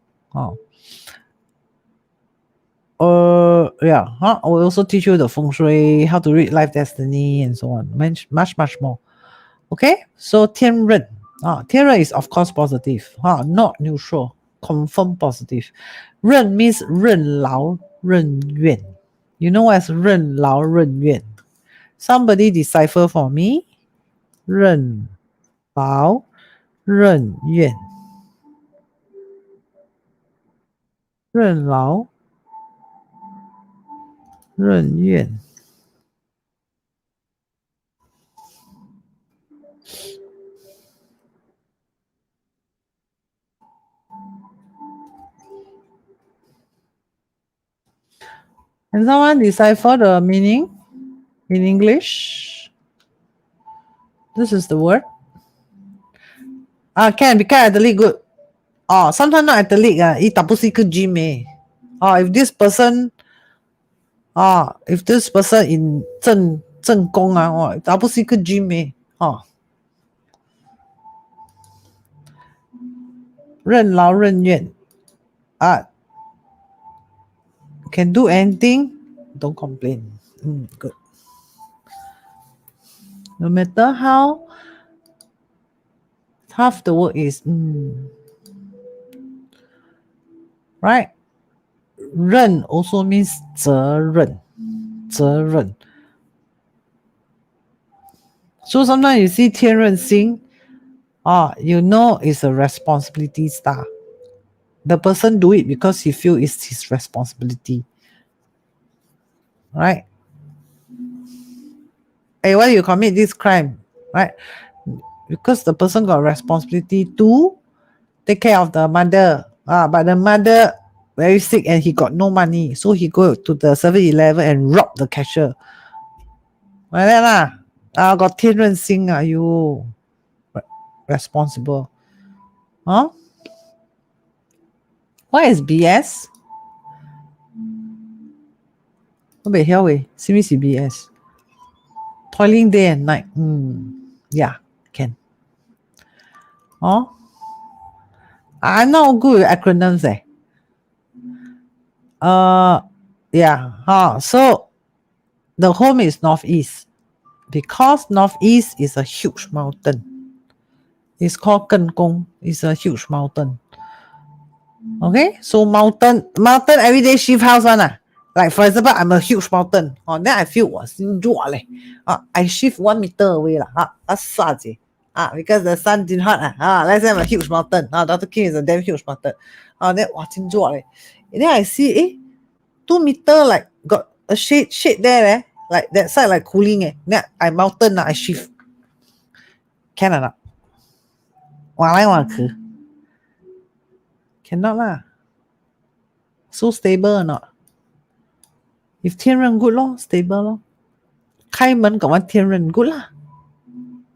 I will also teach you the feng shui, how to read life destiny, and so on. Much more. Okay, so 天刃 天刃 is of course positive, not neutral, confirm positive. 刃 means 任劳任怨. You know what is 任劳任怨? Somebody decipher for me. 任劳任怨. 任劳任怨. Can someone decipher the meaning in English? This is the word. Can become athlete good. Sometimes not athlete. It 不是一个 gym. If this person in 正宫它不是一个 gym. 任劳任怨 can do anything, don't complain. Good. No matter how tough the work is. Right? 任 also means 责任. So sometimes you see 天刃星, you know it's a responsibility star. The person do it because he feel it's his responsibility. Right? Hey, why you commit this crime? Right? Because the person got responsibility to take care of the mother. But the mother very sick and he got no money, so he go to the 7-Eleven and rob the cashier. Like that lah. Got 天任心啊 you responsible. Huh? What is BS? What the hell we? See BS. Toiling day and night. Yeah, can. Oh? I'm not good with acronyms Yeah. So the home is northeast. Because northeast is a huge mountain. It's called Geng. It's a huge mountain. Okay, so mountain everyday shift house one. Like for example, I'm a huge mountain. Then I feel I shift 1 meter away because the sun didn't hot. Let's say I'm a huge mountain. Dr. Kim is a damn huge mountain. Then then I see 2 meter like got a shade there like that side like cooling Then I mountain I shift. Can or not? Cannot lah. So stable or not? If 天任 good lor, stable lor. 开门 got one 天任 good lah.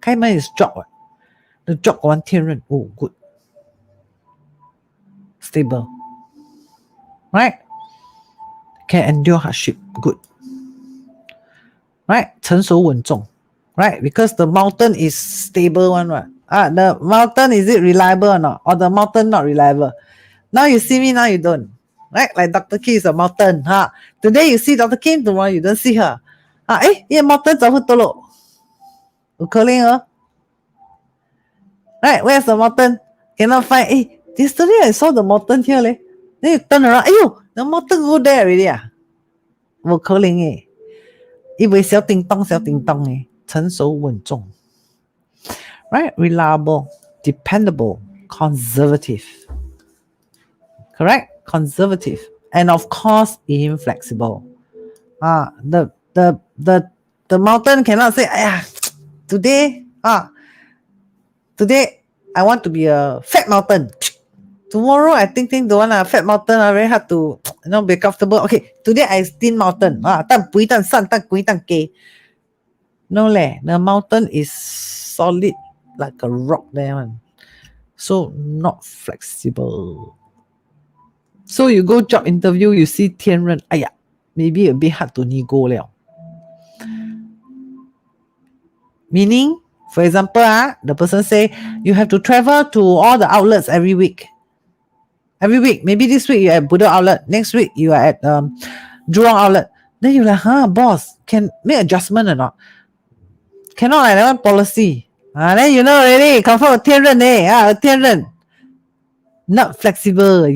开门 is job. The job got one 天任 good. Stable. Right? Can endure hardship. Good. Right? 成熟稳重. Right? Because the mountain is stable one, right? The mountain, is it reliable or not? Or the mountain not reliable? Now you see me, now you don't. Right? Like Dr. Kim is a mountain. Today you see Dr. Kim, tomorrow you don't see her. Mountain 走不到路。有可能哦。Right? Where's the mountain? Cannot find. Yesterday I saw the mountain here. Then you turn around. The mountain go there already. 有可能以为小叮当成熟稳重。Right? Reliable, dependable, conservative. Correct? Conservative. And of course, inflexible. The mountain cannot say, today I want to be a fat mountain. Tomorrow I think don't want a fat mountain, very hard to be comfortable. Okay, today I thin mountain. No leh, the mountain is solid like a rock there one. So not flexible. So you go job interview, you see 天任, maybe a bit hard to nego liao. Meaning, for example, the person say you have to travel to all the outlets every week. Every week, maybe this week you're at Bedok outlet, next week you are at Jurong outlet. Then you're like, boss, can make adjustment or not? Cannot, that one policy. Then you know already, confirm 天任天任 not flexible.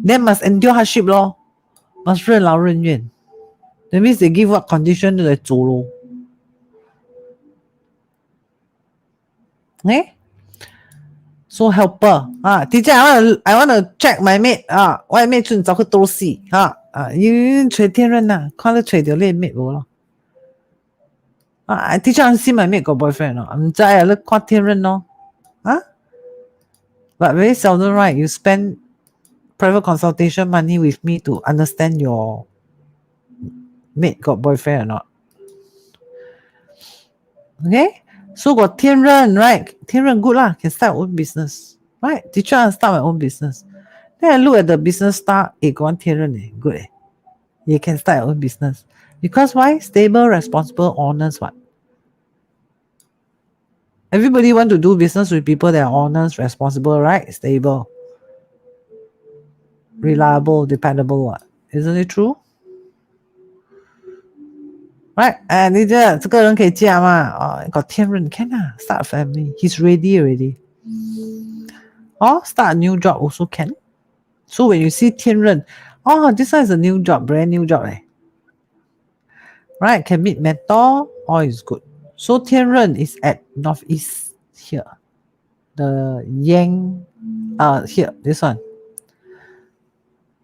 Then must endure hardship lor. Must 任劳任怨. That means they give what condition to 走咯. Okay? So helper. Teacher, I want to check my mate. 我的 mate 出找个多戏. You 找天任看到找到你 mate 无咯. Teacher, I see my mate got boyfriend. 唔知你看天任咯. But very seldom, right? You spend private consultation money with me to understand your mate got boyfriend or not. Okay? So got 天任, right? 天任 good lah. Can start own business. Right? Teacher, I start my own business. Then I look at the business star. Got one 天任good. You can start your own business. Because why? Stable, responsible, honest, what? Everybody want to do business with people that are honest, responsible, right? Stable, reliable, dependable, what? Isn't it true? Right? And 这个人可以嫁吗？got 天任 can start a family. He's ready already. Or start a new job also can. So when you see 天任, this one is a new job, brand new job. Right? Can meet mentor, all is good. So 天任 is at northeast here. The yang, here, this one.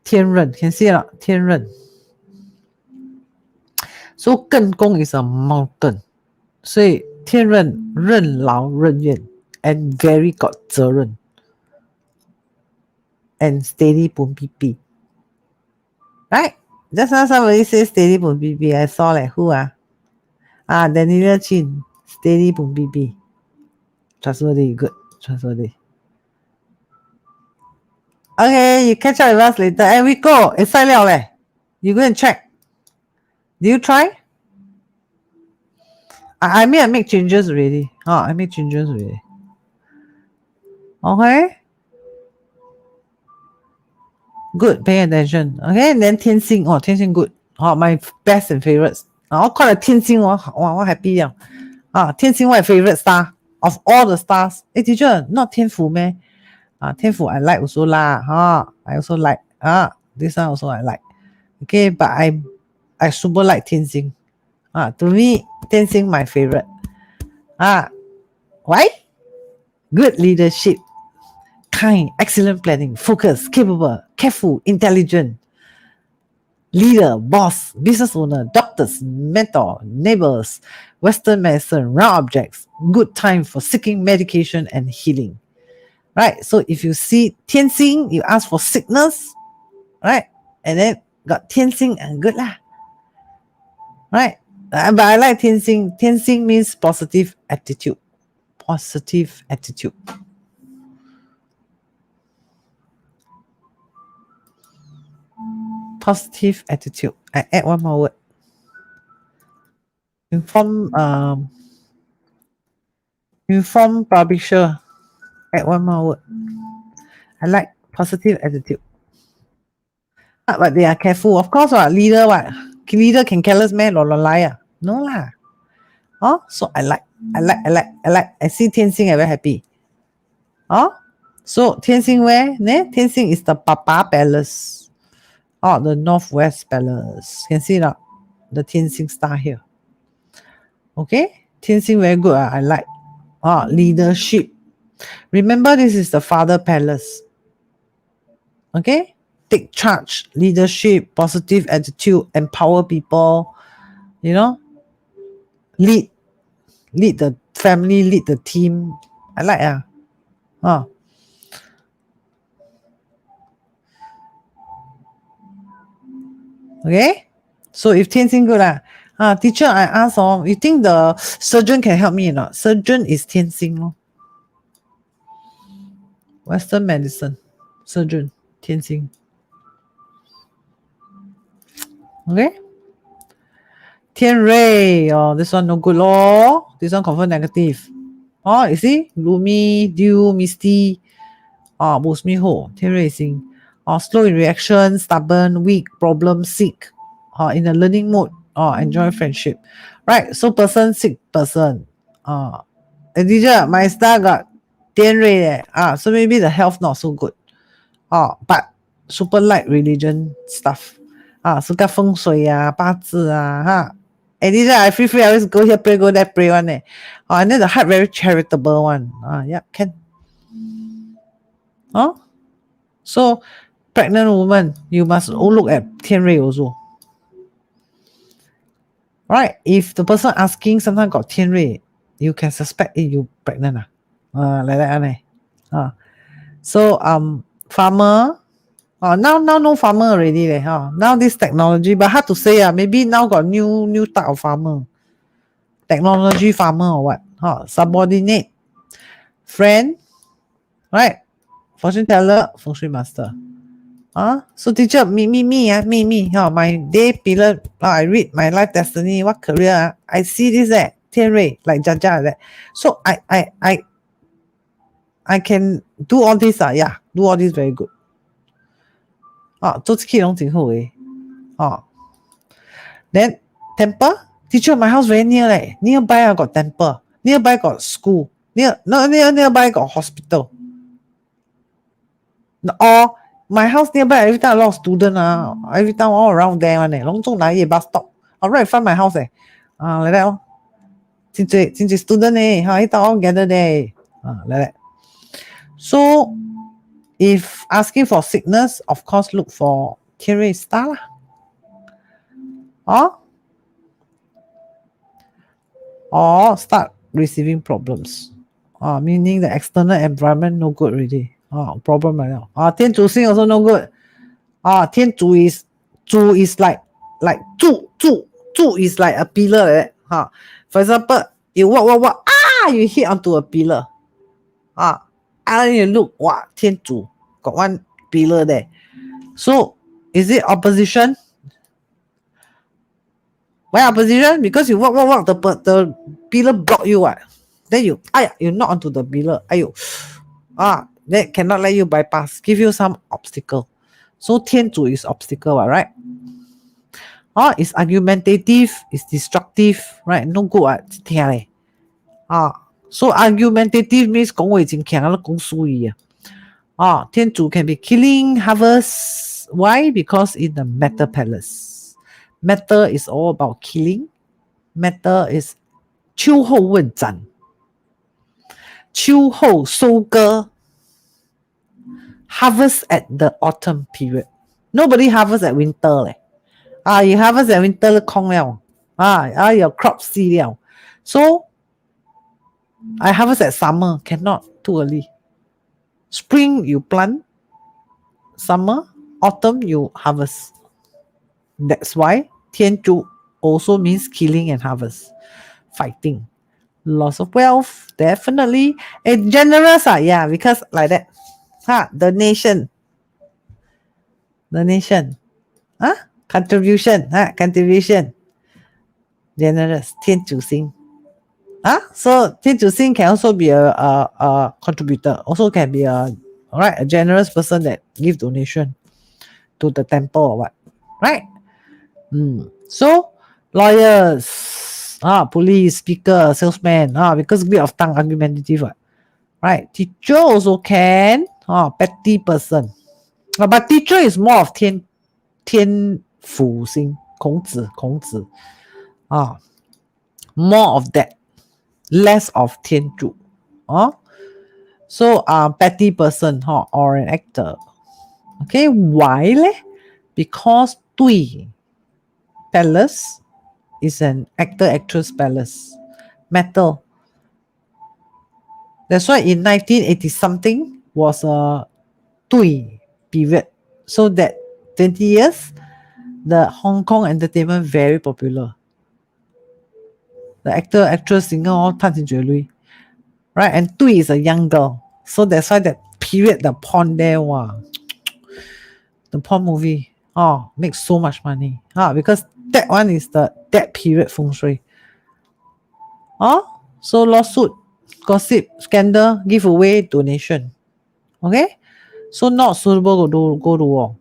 天任 can see it? 天任. So 艮宫 is a mountain. 所以天任任劳任怨 and very got 责任. and steady pun pipi. Right? Just now somebody says steady pun pipi. I saw like who Daniela Chin. Steady pun pipi. Trustworthy, good. Trustworthy. Okay, you catch up with us later. And we go. It's silent. You go and check. Do you try? I mean, I make changes already. I make changes already. Okay. Good. Pay attention. Okay. And then 天星. Oh, 天星 good. My best and favorites. Call it 天星. Wow, happy. 天星 my favorite star of all the stars. Hey, teacher, not 天府 meh? 天府 I like also lah. I also like. This one also I like. Okay, but I super like 天星. To me, 天星 my favorite. Why? Good leadership, kind, excellent planning, focus, capable, careful, intelligent. Leader, boss, business owner, doctors, mentor, neighbors, Western medicine, round objects, good time for seeking medication and healing. Right? So if you see 天星, you ask for sickness, right? And then got 天星 and good lah. Right? But I like 天星. 天星 means positive attitude. Positive attitude. Positive attitude. I add one more word. Inform publisher. Add one more word. I like positive attitude. But they are careful. Of course, leader leader can careless man or liar. No lah. So I like. I see 天星, I'm very happy. So 天星 where? 天星 is the Papa Palace. The Northwest Palace. Can see that? The 天星 star here. Okay? 天星 very good. I like. Leadership. Remember, this is the Father Palace. Okay? Take charge, leadership, positive attitude, empower people. You know? Lead the family, lead the team. I like. Okay? So if 天星 good teacher, I ask you think the surgeon can help me or not? Surgeon is 天星. Western medicine. Surgeon, 天星. Okay? 天瑞, this one no good lor. This one confirm negative. You see? Gloomy, dew, misty. 无咪ho. 天瑞星. Slow in reaction, stubborn, weak, problem, sick. In a learning mode. Enjoy friendship. Right, so person, sick person. Teacher, my star got 天瑞 so maybe the health not so good. But super like religion stuff. Suka 风水八字teacher, I free, I always go here pray, go there pray one and then the heart very charitable one. Yep, can. So pregnant woman, you must look at 天瑞 also. Right, if the person asking sometimes got 天瑞, you can suspect you pregnant like that. So farmer. Now no farmer already now this technology, but hard to say maybe now got new type of farmer. Technology farmer or what? Subordinate, friend, right? Fortune teller, feng shui master. So teacher, me, my day pillar. I read my life destiny, what career. I see this 天瑞 like Jaja like that. So I can do all this do all this very good. 做这种很好诶。Then temple, teacher, my house very near nearby got temple, nearby got school, nearby got hospital. Or my house nearby every time a lot of student every time all around there one long zhong lai ye bus stop. Right in front my house like that. Since student all gather there like that. So if asking for sickness, of course look for 天瑞 star or start receiving problems. Meaning the external environment no good already. problem 来了天主星 also no good 天主 is 主 is like 柱 is like a pillar like that for example you walk you hit onto a pillar and you look天主 got one pillar there, so is it opposition? Why opposition? Because you walk the pillar block you then you knock onto the pillar that cannot let you bypass, give you some obstacle. So 天主 is obstacle right? It's argumentative, it's destructive, right? No good so argumentative means 講話真強啦，講輸意天主 can be killing, harvest. Why? Because in the Meta Palace, Meta is all about killing. Meta is 秋後問斬，秋後收割。Harvest at the autumn period. Nobody harvest at winter 咧。you harvest at winter 空了your crop 死了。So I harvest at summer, cannot, too early. Spring you plant, summer, autumn you harvest. That's why 天主 also means killing and harvest, fighting, loss of wealth, definitely. And generous yeah, because like that. The nation. Contribution, generous, 天主星。So 天主星 can also be a contributor, also can be a generous person that give donation to the temple or what, right? So lawyers, police, speaker, salesman, because bit of tongue argumentative, right? Teacher also can, petty person, but teacher is more of 天府星，孔子more of that, less of 天主so petty person or an actor. Okay, why leh? Because 对 palace is an actor actress palace, metal. That's why in 1980 something was a 对 period, so that 20 years the Hong Kong entertainment very popular. The actor, actress, singer all 赚钱绝对 right? And 对 is a young girl, so that's why that period the porn there the porn movie makes so much money because that one is that period feng shui. So lawsuit, gossip, scandal, giveaway, donation. Okay, so not suitable to go to war.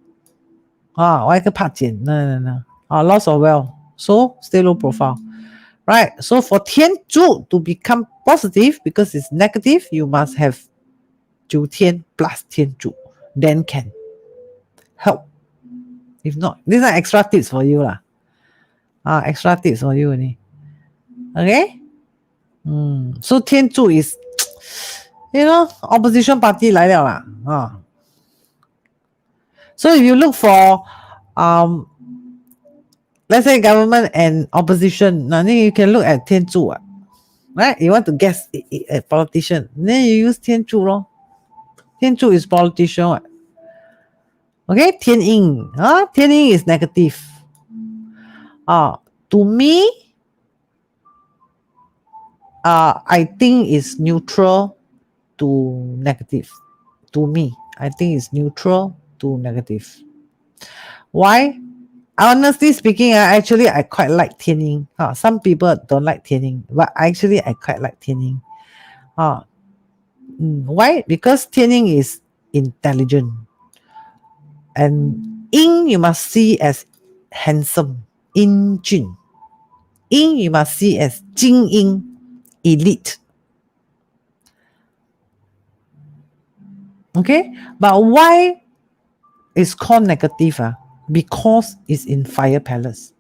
我一個拍剪 no. Loss of wealth, so stay low profile. Right, so for 天主 to become positive, because it's negative, you must have 九天 plus 天主, then can help. If not, these are extra tips for you lah. Extra tips for you only. Okay? So 天主 is opposition party 来了啦. So if you look for let's say government and opposition, then you can look at 天主 right? You want to guess a politician, then you use 天主咯. 天主 is politician Okay, 天阴天阴 is negative. To me, I think is neutral to negative. To me, I think it's neutral to negative. Why? Honestly speaking, actually I quite like 天阴. Some people don't like 天阴, but actually I quite like 天阴. Why? Because 天阴 is intelligent. And 阴 you must see as handsome, 英俊. 阴 you must see as 精英, elite. Okay, but why is called negative? Because it's in fire palace.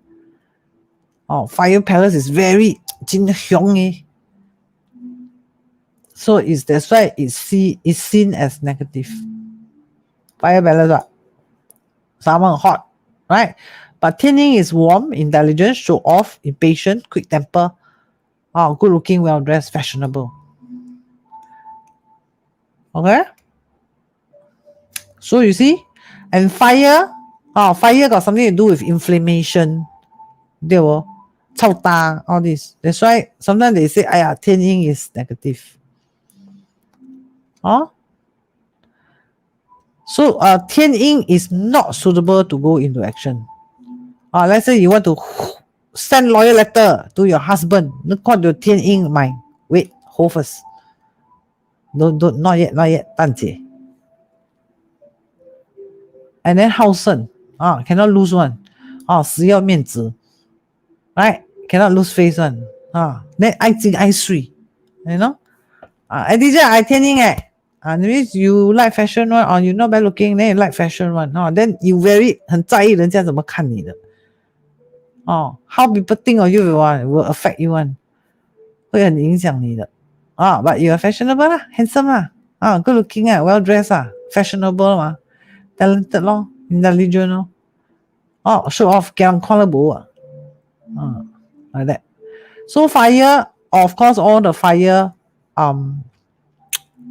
Fire palace is very 真凶. So that's why it's seen as negative. Fire palace summer hot, right? But 天阴 is warm, intelligent, show off, impatient, quick temper, good looking, well dressed, fashionable. Okay? So you see, and fire, fire got something to do with inflammation. They will all this. That's why sometimes they say, Tian Yin is negative. So Tian Yin is not suitable to go into action. Let's say you want to send lawyer letter to your husband. Look what your Tian Yin mind. Wait, hold first. Don't, not yet, 蛋姐. And then 好胜, cannot lose one. 死要面子, right? Cannot lose face one. Then 爱精爱水, you know? DJ, I 天阴that means you like fashion one, or you not bad looking, then you like fashion one. Then you very 很在意人家怎么看你的. How people think of you will affect you one. 会很影响你的. But you are fashionable lah, handsome lah, good looking well dressed fashionable talented lor, intelligent lor. Show off, get on collarbone like that. So fire, of course, all the fire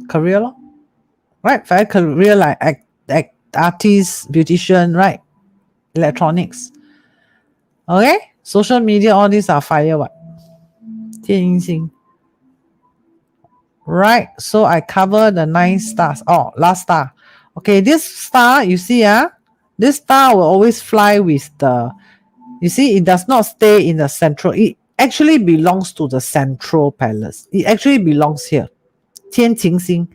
career lor, right? Fire career like artist, beautician, right? Electronics. Okay, social media, all these are fire what? 天阴星. Right, so I cover the 9 stars. Last star. Okay, this star, you see, this star will always fly with you see, it does not stay in the central. It actually belongs to the central palace. It actually belongs here. 天琴星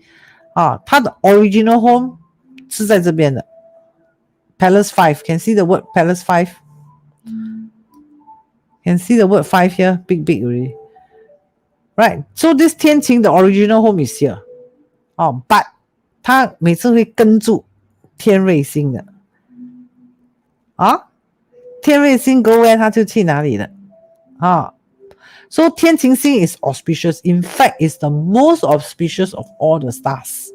它的 original home 是在这边的 Palace 5. Can see the word Palace 5? Can see the word 5 here? Big already. Right, so this 天琴 the original home is here. But 它每次会跟住天瑞星的天瑞星 go where 它就去哪里的So 天琴星 is auspicious. In fact, it's the most auspicious of all the stars.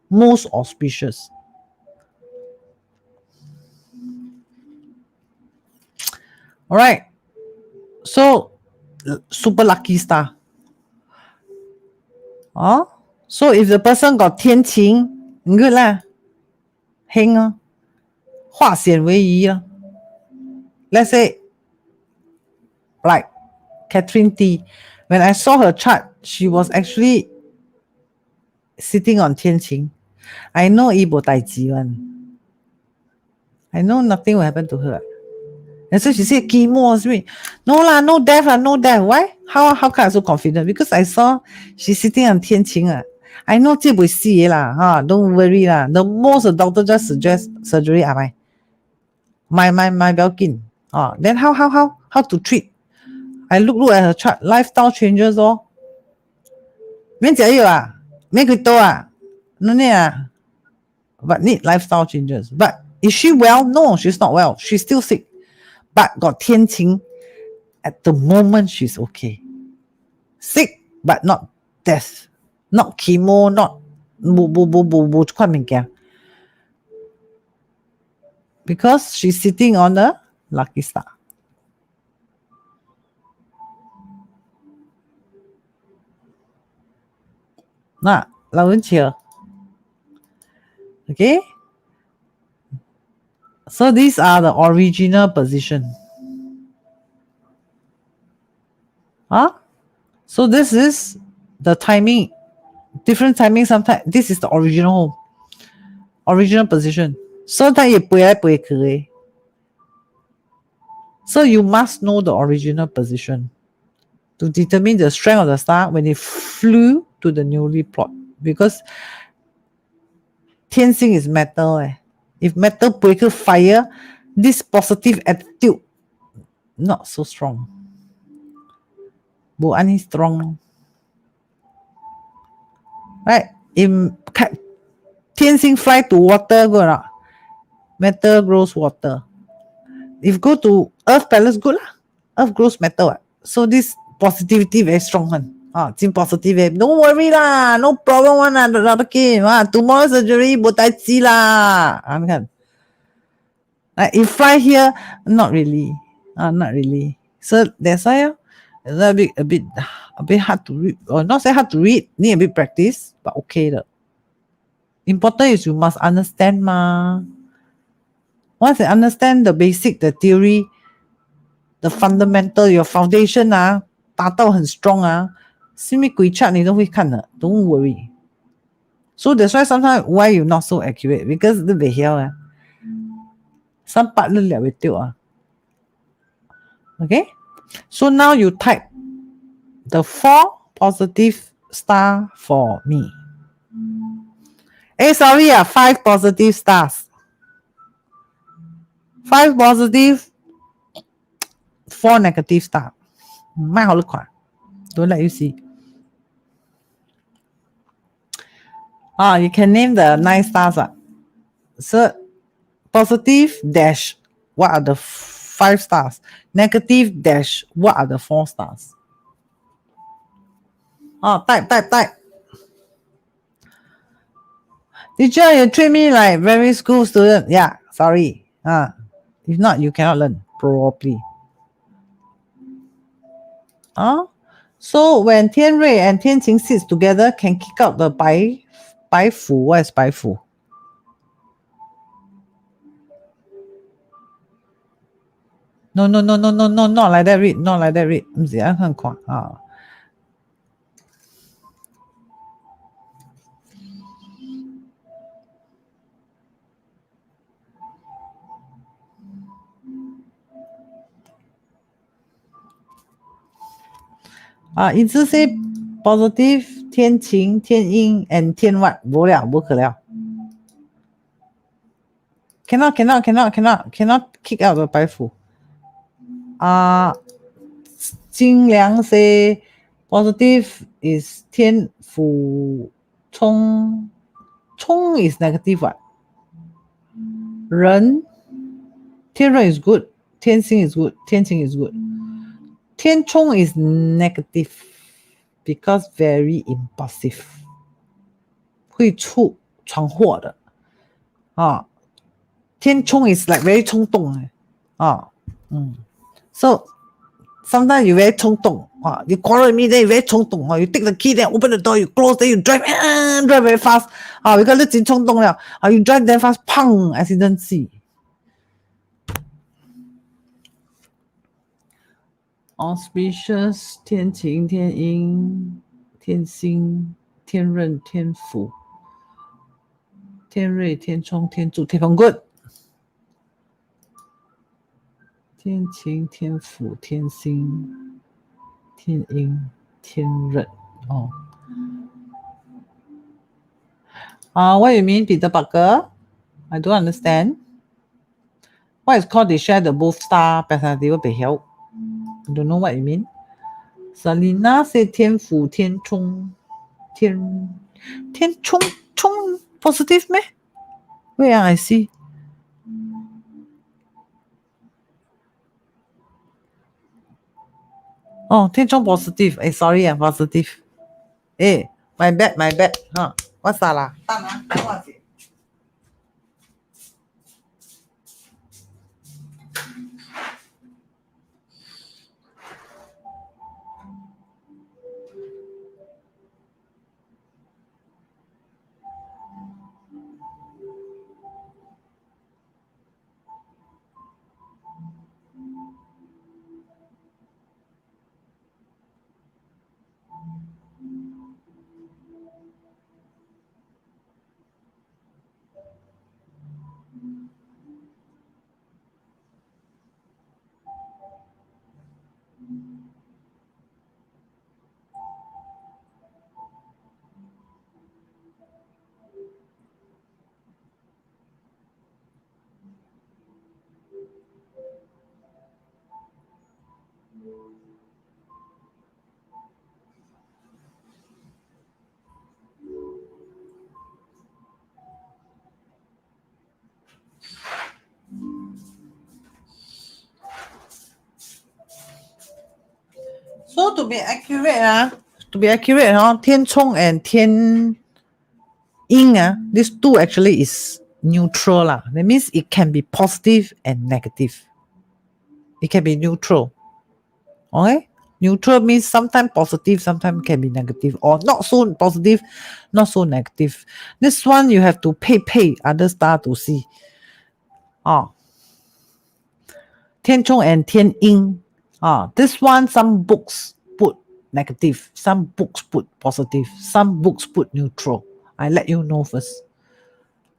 Most auspicious. Alright, so super lucky star. So if the person got 天琴 good lah, 兴化险为夷Let's say like Catherine T, when I saw her chart, she was actually sitting on 天琴. I know 伊无代志 one. I know nothing will happen to her. And so she said, chemo, no lah, no death. Why? How come I so confident? Because I saw she's sitting on 天琴I know 这不死的啦don't worry lah. The most the doctor just suggest surgery my 不要紧then how to treat? I look at her chart, lifestyle changes免食药免开刀no need but need lifestyle changes. But is she well? No, she's not well. She's still sick. But got 天琴 at the moment she's okay. Sick but not death. Not chemo, not because she's sitting on the lucky star. Okay, so these are the original position. So this is the timing, different timing. Sometimes this is the original home, original position. Sometimes you play来play去. So you must know the original position to determine the strength of the star when it flew to the newly plot. Because 天星 is metal. If metal break fire, this positive attitude not so strong. But any strong. Right? If 天星 fly to water, good lah. Metal grows water. If go to earth palace, good lah. Earth grows metal. So this positivity very strong one. Positive. Don't worry lah, no problem one lah, Dr. Kim. Tomorrow surgery, bo tai ji lah. If fly here, not really. Not really. So that's why it's a bit hard to read. Or not say hard to read, need a bit practice, but okay. Important is you must understand ma. Once you understand the basic, the theory, the fundamental, your foundation 达到很 strong 什么鬼 chart 你都会看的 don't worry. So that's why sometimes why you not so accurate because 你不晓some part 你了会掉Okay, so now you type the 4 positive star for me. Sorry 5 positive stars. 5 positive, 4 negative star. 唔好你看 don't let you see. You can name the 9 stars. So positive dash, what are the 5 stars? Negative dash, what are the 4 stars? Type. Teacher, you treat me like very school student. Yeah, sorry. If not, you cannot learn properly. So when 天瑞 and 天晴 sits together, can kick out the 白虎. What is 白虎? No, not like that read. Not like that read. 不是按看看it just say positive 天晴天阴 and 天外无了不可了 cannot kick out the 白虎金良 say positive is 天府冲 is negative what 人天瑞 is good 天星 is good 天晴 is good 天冲 is negative because very impulsive 会闯祸的天冲 is like very 冲动so sometimes you very 冲动you quarrel with me then you very 冲动you take the key then open the door you close then you drive very fast because 你真冲动了you drive then fast accident see auspicious 天晴天阴天星天刃天府天瑞天冲天柱天风 good 天晴天府天星天阴天刃what you mean Peter Parker? I don't understand. What is called they share the both star personality will be help. I don't know what you mean. Selina say 天府天冲天冲positive 咩 Where I see天冲 positive sorry positive my bad what's that 啦等我先So to be accurate 天冲 and 天阴these two actually is neutral lah. That means it can be positive and negative. It can be neutral. Okay? Neutral means sometimes positive, sometimes can be negative, or not so positive, not so negative. This one you have to pay other star to see. Oh. 天冲 and 天阴. This one some books put negative, some books put positive, some books put neutral. I let you know first.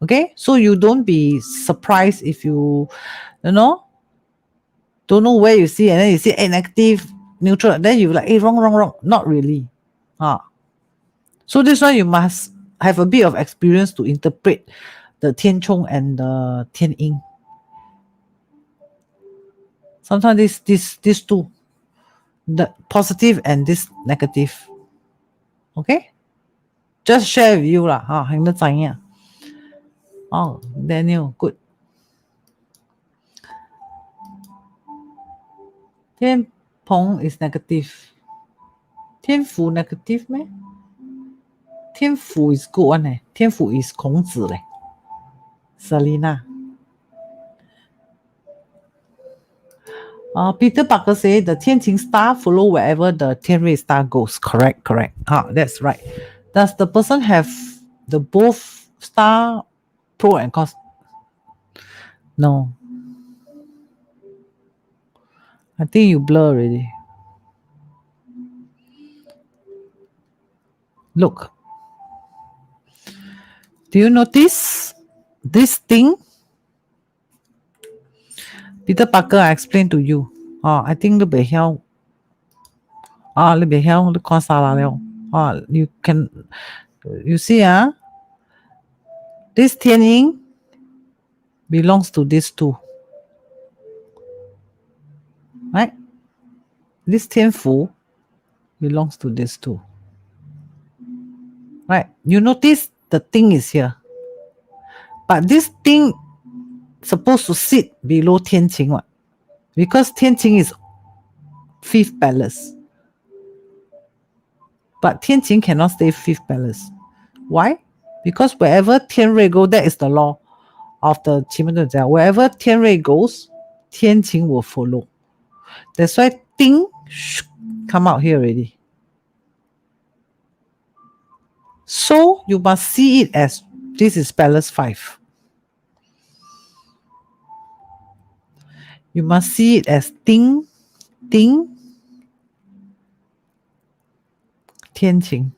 Okay, so you don't be surprised if you know, don't know where you see and then you see negative, neutral, then you like wrong. Not really. So this one you must have a bit of experience to interpret the 天冲 and the 天阴. Sometimes these two, the positive and this negative. Okay, just share with you lah. Oh, Daniel, good. 天蓬 is negative. 天府 negative 咩？天府 is good one 呢。天府 is 孔子嘞。Selina. Peter Parker say the 天晴 star follow wherever the 天瑞 star goes. Correct. That's right. Does the person have the both star pro and cons? No. I think you blur already. Look. Do you notice this thing? Peter Parker, I explained to you. I think the behel. The behel the consala leo. You can, you see, this 天阴 belongs to these two. Right? This 天府 belongs to these two. Right? You notice the thing is here. But this thing supposed to sit below 天晴 what? Because 天晴 is 5th palace. But 天晴 cannot stay 5th palace. Why? Because wherever 天瑞 go, that is the law of the 奇门遁甲. Wherever 天瑞 goes, 天晴 will follow. That's why thing come out here already. So you must see it as this is palace 5. You must see it as 丁 天晴.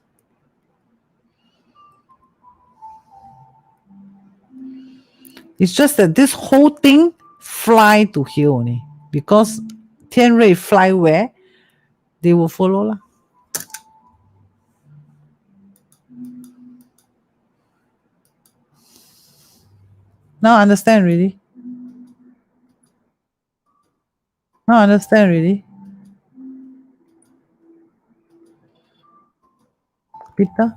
It's just that this whole thing fly to here only. Because 天瑞 fly where? They will follow lah. Now understand really? Now understand really? Peter?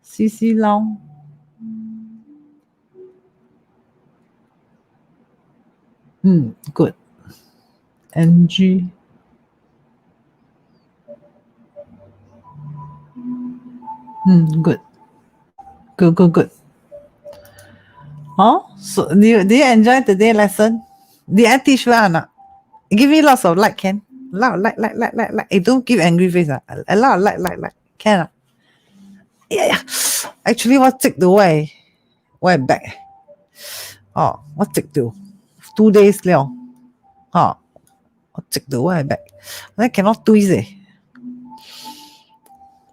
CC Long? Good. NG. Good. Good. So do you enjoy today's lesson? Did I teach well or not? Give me lots of like, can? Loud, like. Don't give angry face. A lot of like. Can? Yeah. Actually, what take the way? Why back? What take the 2 days liao? What take the way back? I cannot twist eh.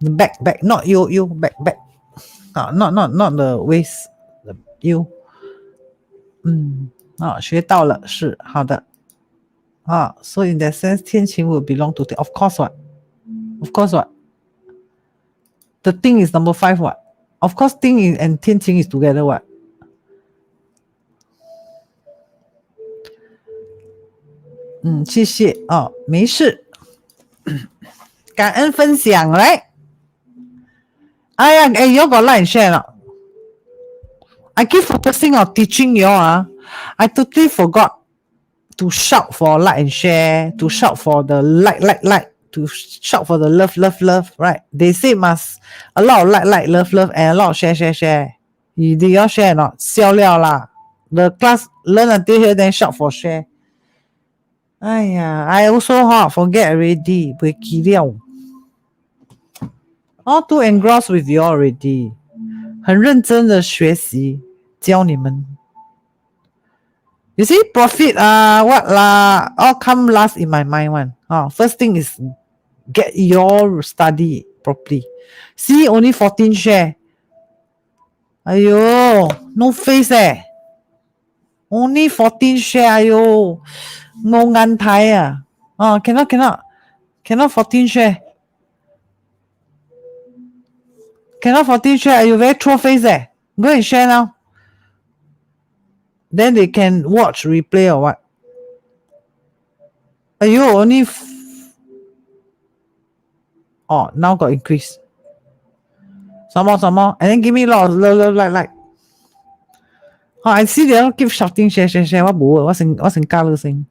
The back, not you, back. Not the waist, the you. 学到了，是好的。So in that sense, 天晴 will belong to of course what? The thing is number 5 what? Of course, thing and 天晴 is together what? Mm, 谢谢没事，感恩分享来。哎呀，you got like and share not? I keep focusing on teaching you I totally forgot to shout for like and share, to shout for the like, to shout for the love, right? They say must a lot of like, love, and a lot of share. Did you share or not? 笑了啦. The class learn until here, then shout for share. I also forget already. 不记了。too engrossed with you already. 很认真的学习，教你们。You see, profit what lah, all come last in my mind one. First thing is get your study properly. See, only 14 share. Ayo, no face Only 14 share, ayo. No ngan thai cannot 14 share. Cannot 14 share, you very throw face Go and share now. Then they can watch replay or what? Ayo, only now got increase. Some more. And then give me a lot of like. I see they all keep shouting, share. What's in color thing?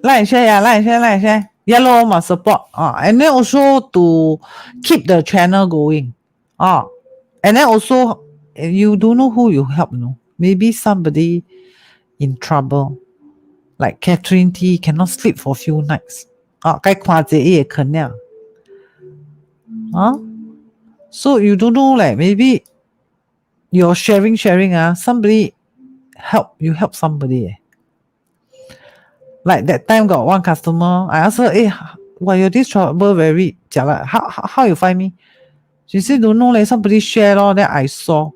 来 share. Yellow must support. And then also to keep the channel going. And then also you don't know who you help, Maybe somebody in trouble. Like Catherine T cannot sleep for a few nights. 该看这也可能. So you don't know, like maybe you're sharing, somebody help somebody. Like that time got one customer, I asked her, you're this trouble very jialat. How you find me? She said, don't know, somebody share then I saw.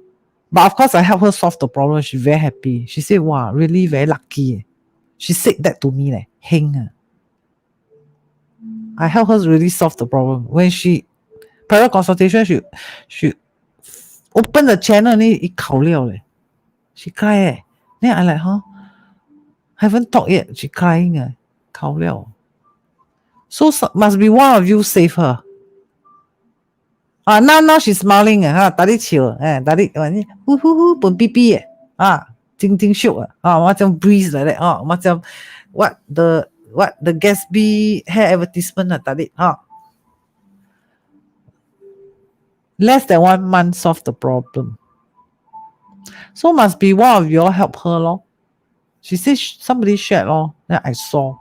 But of course I helped her solve the problem. She's very happy. She said, wow, really very lucky. She said that to me, heng. I helped her really solve the problem. When she private consultation, she open the channel and it 考了 She cry Then I like, haven't talked yet. She crying 考了 So must be one of you save her. Now she's smiling 打你笑打你本 BB 真秀macam breeze like that macam what the Gatsby hair advertisement tadi less than 1 month solve the problem. So must be one of you all help her lor. She said somebody shared lor. Then I saw.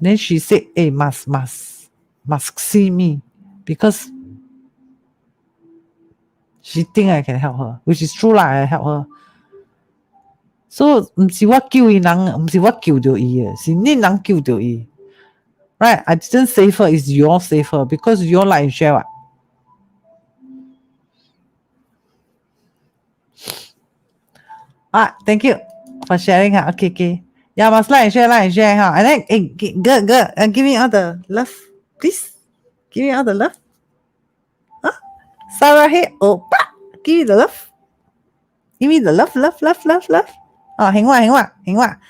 Then she said, must see me because she think I can help her, which is true lah. I help her. So 唔是我救伊人，唔是我救到伊嘅，是你人救到伊。Right? I didn't save her. It's you all save her because you all like and share. Thank you for sharing. Okay. Yeah, must like and share. And then, good. Give me all the love, please. Give me all the love. Sarah here. Give me the love. Give me the love. 兴華。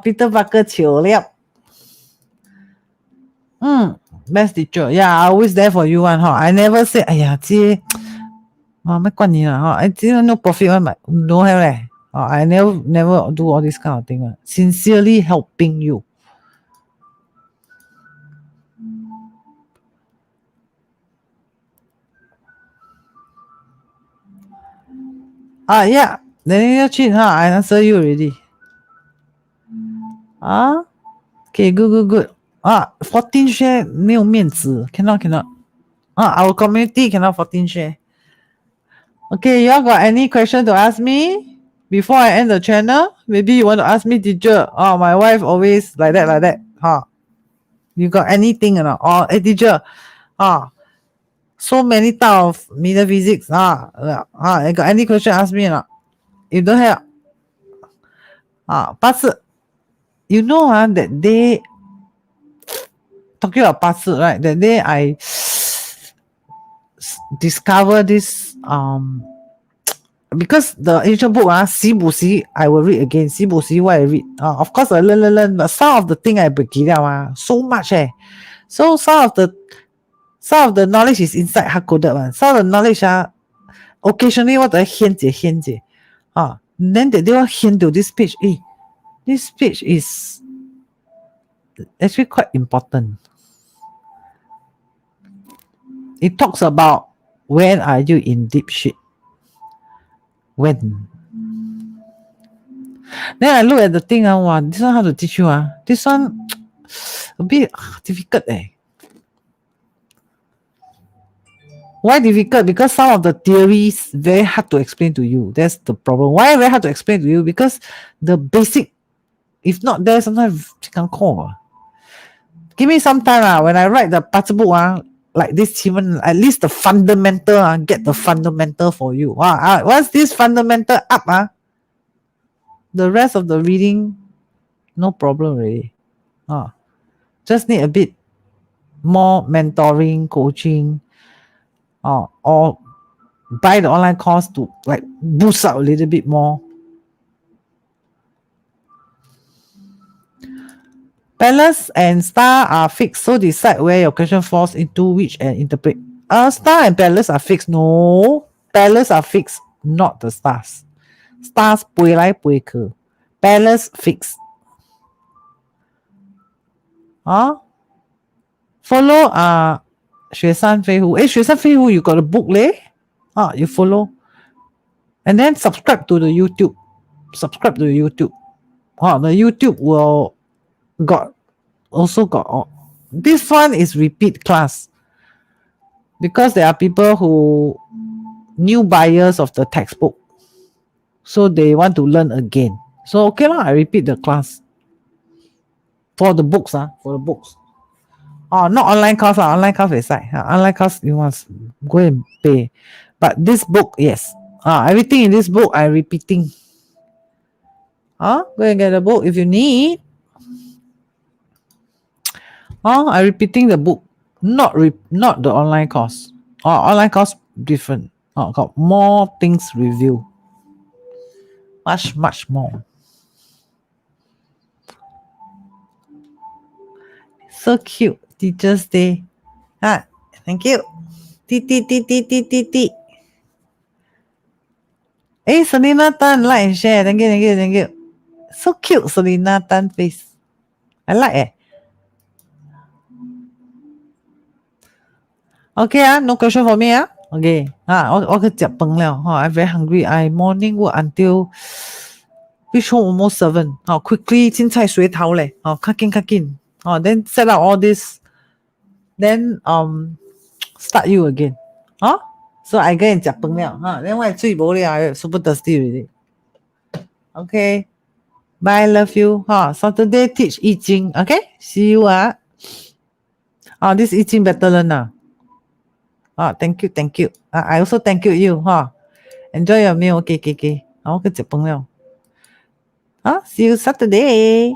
Peter Parker 潮了。best teacher. Yeah, I always there for you one. I never say, 哎呀，姐，乜關你啦？I didn't no profit one, but no help leh. I never do all this kind of thing. Sincerely helping you. Yeah. Then Chin, I answer you already. Okay, good. 14 share 没有面子 cannot. Our community cannot 14 share. Okay, y'all got any question to ask me before I end the channel? Maybe you want to ask me, teacher. My wife always like that. You got anything or not? Or teacher. So many type of metaphysics. I got any question ask me or not? You don't have. But you know that day talking about 八字, right? That day I discover this because the ancient book习补习 I will read again. 习补习 what I read. Of course I learn, but some of the thing I break it out so much So some of the Some of the knowledge is inside hard coded one. Some of the knowledge occasionally what the 掀解 then they will 掀 to this page. This page is actually quite important. It talks about when are you in deep shit. When. Then I look at the thing, wow, this one how to teach you. This one a bit difficult. Why difficult? Because some of the theories very hard to explain to you. That's the problem. Why very hard to explain to you? Because the basic, if not there, sometimes you can call. Give me some time when I write the parts book like this, even at least the fundamental get the fundamental for you. Once this fundamental up the rest of the reading no problem really. Just need a bit more mentoring, coaching, or buy the online course to like boost up a little bit more. Palace and star are fixed, so decide where your question falls into which and interpret. Star and palace are fixed. No, palace are fixed, not the stars. Stars 飞来飞去. Palace fixed. Follow 雪山飞狐. 雪山飞狐 you got a book leh? You follow. And then subscribe to the YouTube. The YouTube will got this one is repeat class because there are people who new buyers of the textbook, so they want to learn again. So okay lah, I repeat the class for the books. Not online course. Online course is like online course you must go and pay, but this book, yes, everything in this book I repeating. Go and get the book if you need. I repeating the book, not the online course. Online course different. Got more things review. Much more. So cute. Teachers Day. Thank you. T. Hey, Selena Tan, like and share. Thank you. So cute, Selena Tan face. I like. Okay, no question for me. Okay. 我去吃饭了. I'm very hungry. I morning work until reach home almost 7. Quickly 青菜水头嘞. Cut in. Then set up all this. Then start you again. So I go and 吃饭了. Then 我嘴无了, super thirsty already. Okay. Bye, love you. Saturday teach 易经. Okay. See you. This 易经 better learn. Thank you. I also thank you. Enjoy your meal. Okay. 我去吃饭了. See you Saturday.